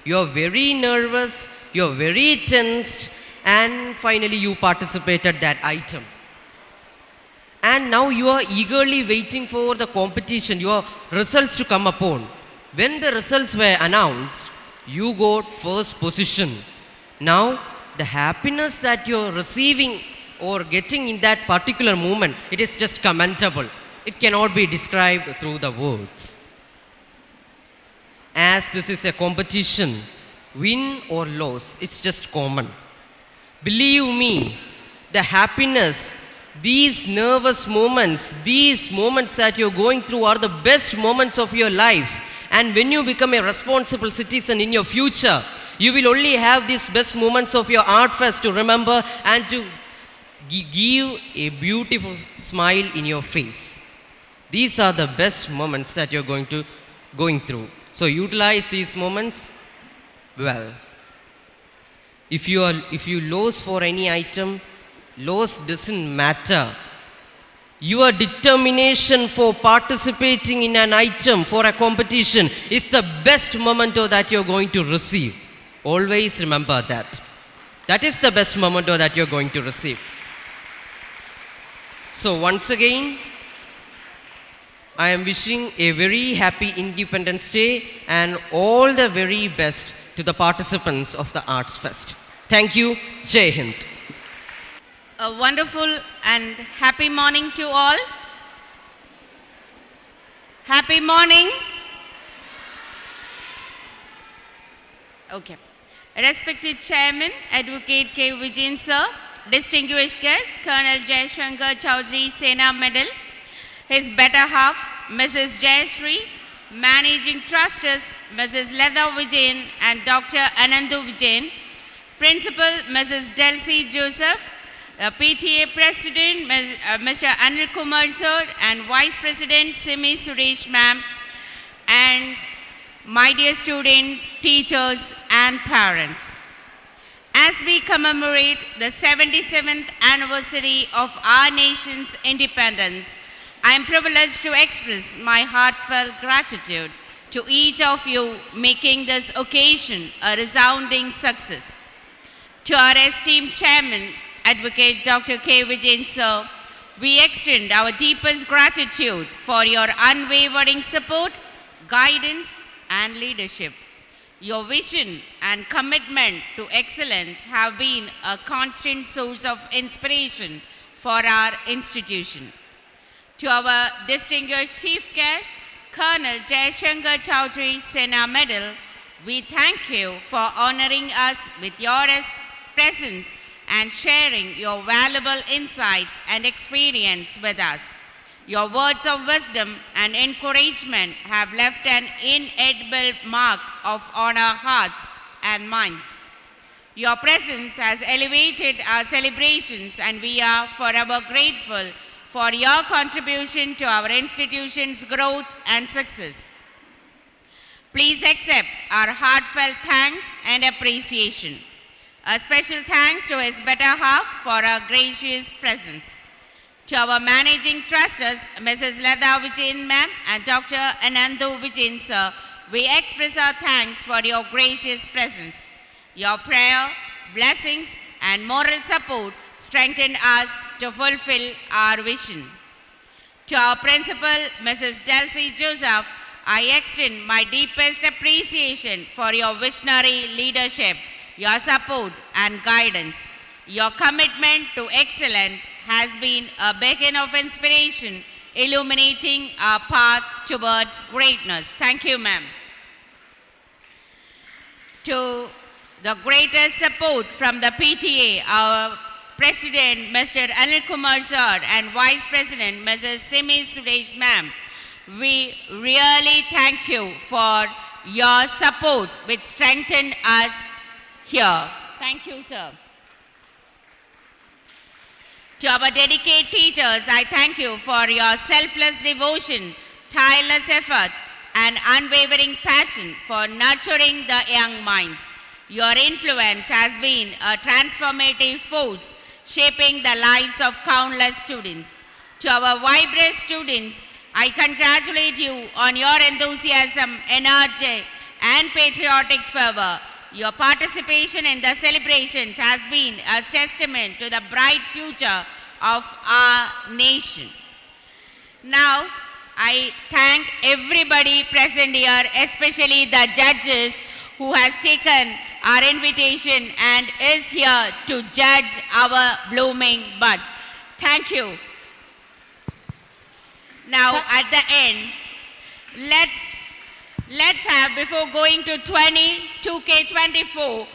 you are very nervous, you are very tensed, and finally you participated that item. And now you are eagerly waiting for the competition, your results to come upon. When the results were announced, you got first position. Now the happiness that you are receiving or getting in that particular moment, it is just commendable. It cannot be described through the words. As this is a competition, win or loss, it's just common. Believe me, the happiness, these nervous moments, these moments that you're going through are the best moments of your life. And when you become a responsible citizen in your future, you will only have these best moments of your Art Fest to remember and to give a beautiful smile in your face. These are the best moments that you're going through. So utilize these moments well. If you lose for any item, loss doesn't matter. Your determination for participating in an item for a competition is the best memento that you're going to receive. Always remember that. That is the best memento that you're going to receive. So once again, I am wishing a very happy Independence Day and all the very best to the participants of the Arts Fest. Thank you. Jai Hind. A wonderful and happy morning to all. Happy morning. Okay. Respected Chairman, Advocate K. Vijayan Sir, distinguished guests, Colonel Jaishankar Chowdhury Sena Medal, his better half, Mrs. Jayashree, Managing Trustees, Mrs. Leda Vijayan and Dr. Anandu Vijayan, Principal, Mrs. Delcy Joseph, PTA President, Mr. Anil Kumar Sir, and Vice President, Simi Suresh Ma'am, and my dear students, teachers, and parents. As we commemorate the 77th anniversary of our nation's independence, I am privileged to express my heartfelt gratitude to each of you making this occasion a resounding success. To our esteemed Chairman, Advocate Dr. K. Vijayan Sir, we extend our deepest gratitude for your unwavering support, guidance, and leadership. Your vision and commitment to excellence have been a constant source of inspiration for our institution. To our distinguished chief guest, Colonel Jaishankar Chowdhury Sena Medal, we thank you for honoring us with your presence and sharing your valuable insights and experience with us. Your words of wisdom and encouragement have left an inedible mark on our hearts and minds. Your presence has elevated our celebrations, and we are forever grateful for your contribution to our institution's growth and success. Please accept our heartfelt thanks and appreciation. A special thanks to his better half for our gracious presence. To our Managing Trustees, Mrs. Leda Vijayan Ma'am and Dr. Anandu Vijayan Sir, we express our thanks for your gracious presence. Your prayer, blessings, and moral support strengthen us to fulfill our vision. To our Principal, Mrs. Delcy Joseph, I extend my deepest appreciation for your visionary leadership, your support, and guidance. Your commitment to excellence has been a beacon of inspiration, illuminating our path towards greatness. Thank you, ma'am. To the greatest support from the PTA, our President, Mr. Anil Kumar Sir, and Vice President, Mrs. Simi Suresh ma'am, we really thank you for your support which strengthened us here. Thank you, sir. To our dedicated teachers, I thank you for your selfless devotion, tireless effort, and unwavering passion for nurturing the young minds. Your influence has been a transformative force, shaping the lives of countless students. To our vibrant students, I congratulate you on your enthusiasm, energy, and patriotic fervor. Your participation in the celebrations has been a testament to the bright future of our nation. Now, I thank everybody present here, especially the judges who has taken our invitation and is here to judge our blooming buds. Thank you. Now, at the end, let's have, before going to 2K24,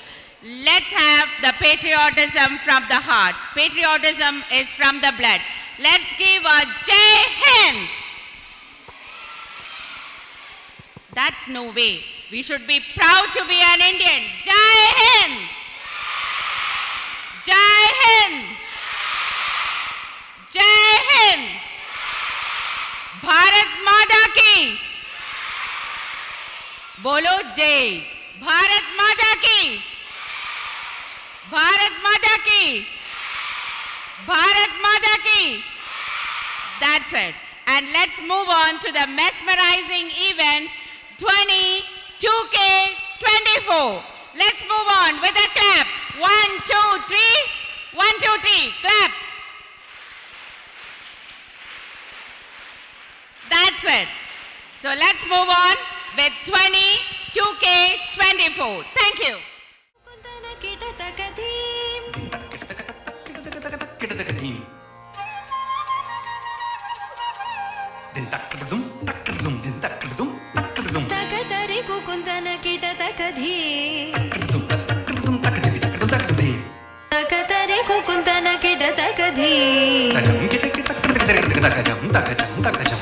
let's have the patriotism from the heart. Patriotism is from the blood. Let's give a Jai Hind. That's no way. We should be proud to be an Indian. Jai Hind. Jai Hind. Jai Hind. Bharat Mata ki. Bolo Jai. Bharat Mata ki. Bharat Mata ki. Bharat Mata ki. That's it. And let's move on to the mesmerizing events 2K24. Let's move on with a clap. 1, 2, 3. 1, 2, 3. Clap. answered. So let's move on with 22K24. Thank you.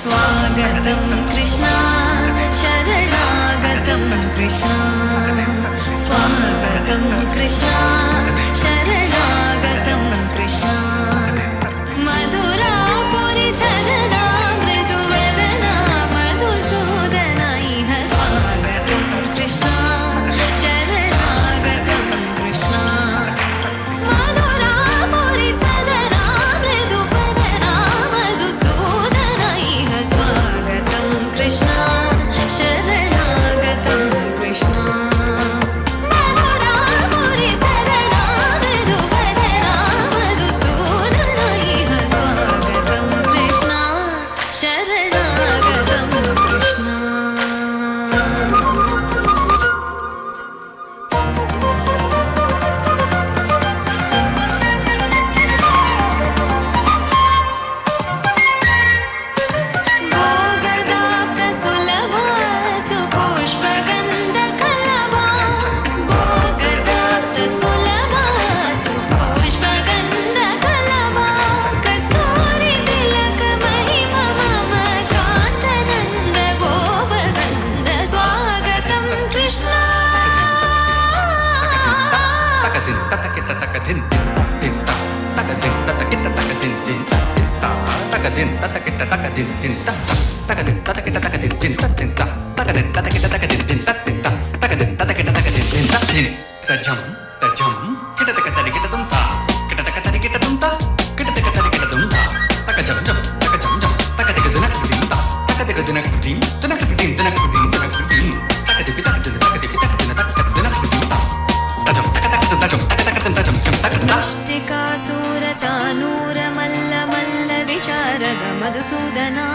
स्वागतं कृष्णा शरणागतं कृष्णा स्वागतं कृष्णा शरणागतं कृष्णा मधुरापुरि सदना मृदुवदना मधुसूदना इह स्वागतं कृष्णा शरणागतं कृष्णा मधुरापुरि सदना मृदुवदना मधुसूदना इह स्वागतं कृष्णा शरणागतं कृष्णा मधुरापुरि सदना मृदुवदना मधुसूदना इह स्वागतं कृष्णा शरणागतं कृष्णा भोगदाप्तसुलभा सुपुष्पगन्धकलभा भोगदाप्तसुलभा सुपुष्पगन्धकलभा कस्तूरितिलकमहिमा मम कान्तनन्द गोपगन्ध स्वागतं कृष्णा मुष्टिकासूरचानूरमल्लमल्लविशारद मधुसूदना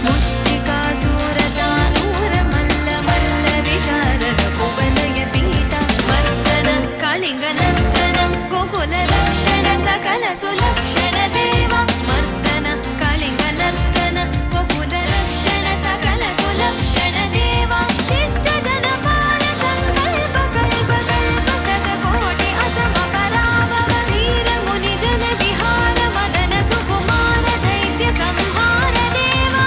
मुष्टिकासूरचानूरमल्लमल्लविशारद कुवलयपीठा मर्दन कालिङ्गनर्तनं गोकुललक्षण सकल सुलक्षण देवा मर्दन कालिङ्गनर्तन गोकुललक्षण सकल सुलक्षण देवा शिष्टजनपाल संकल्प कल्प कल्प शतकोटि असमपराभव धीर मुनिजन विहार मदन सुकुमार दैत्य संहार देवा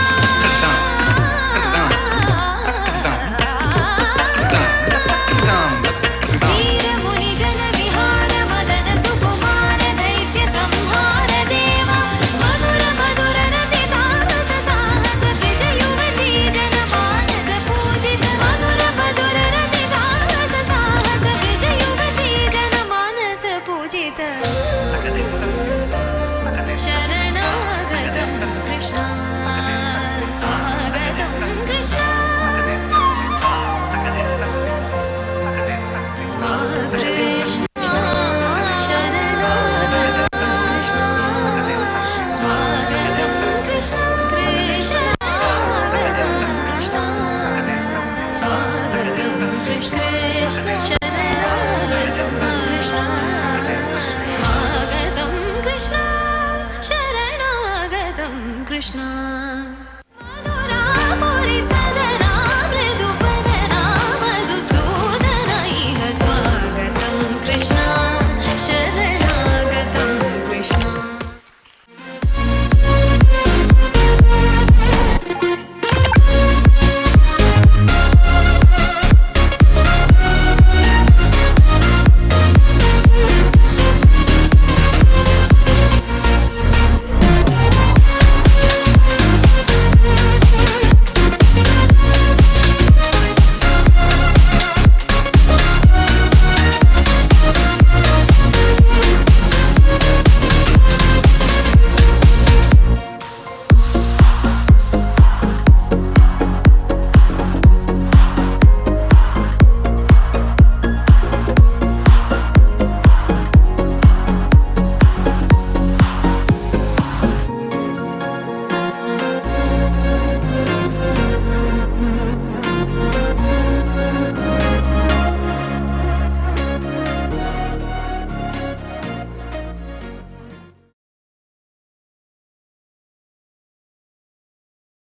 धीर मुनिजन विहार मदन सुकुमार दैत्य संहार देवा मधुर मधुर रति साहस साहस ब्रज युवती जन मानस पूजित मधुर मधुर रति साहस साहस ब्रज युवती जन मानस पूजित शरणागतं कृष्णा स्वागतं कृष्णा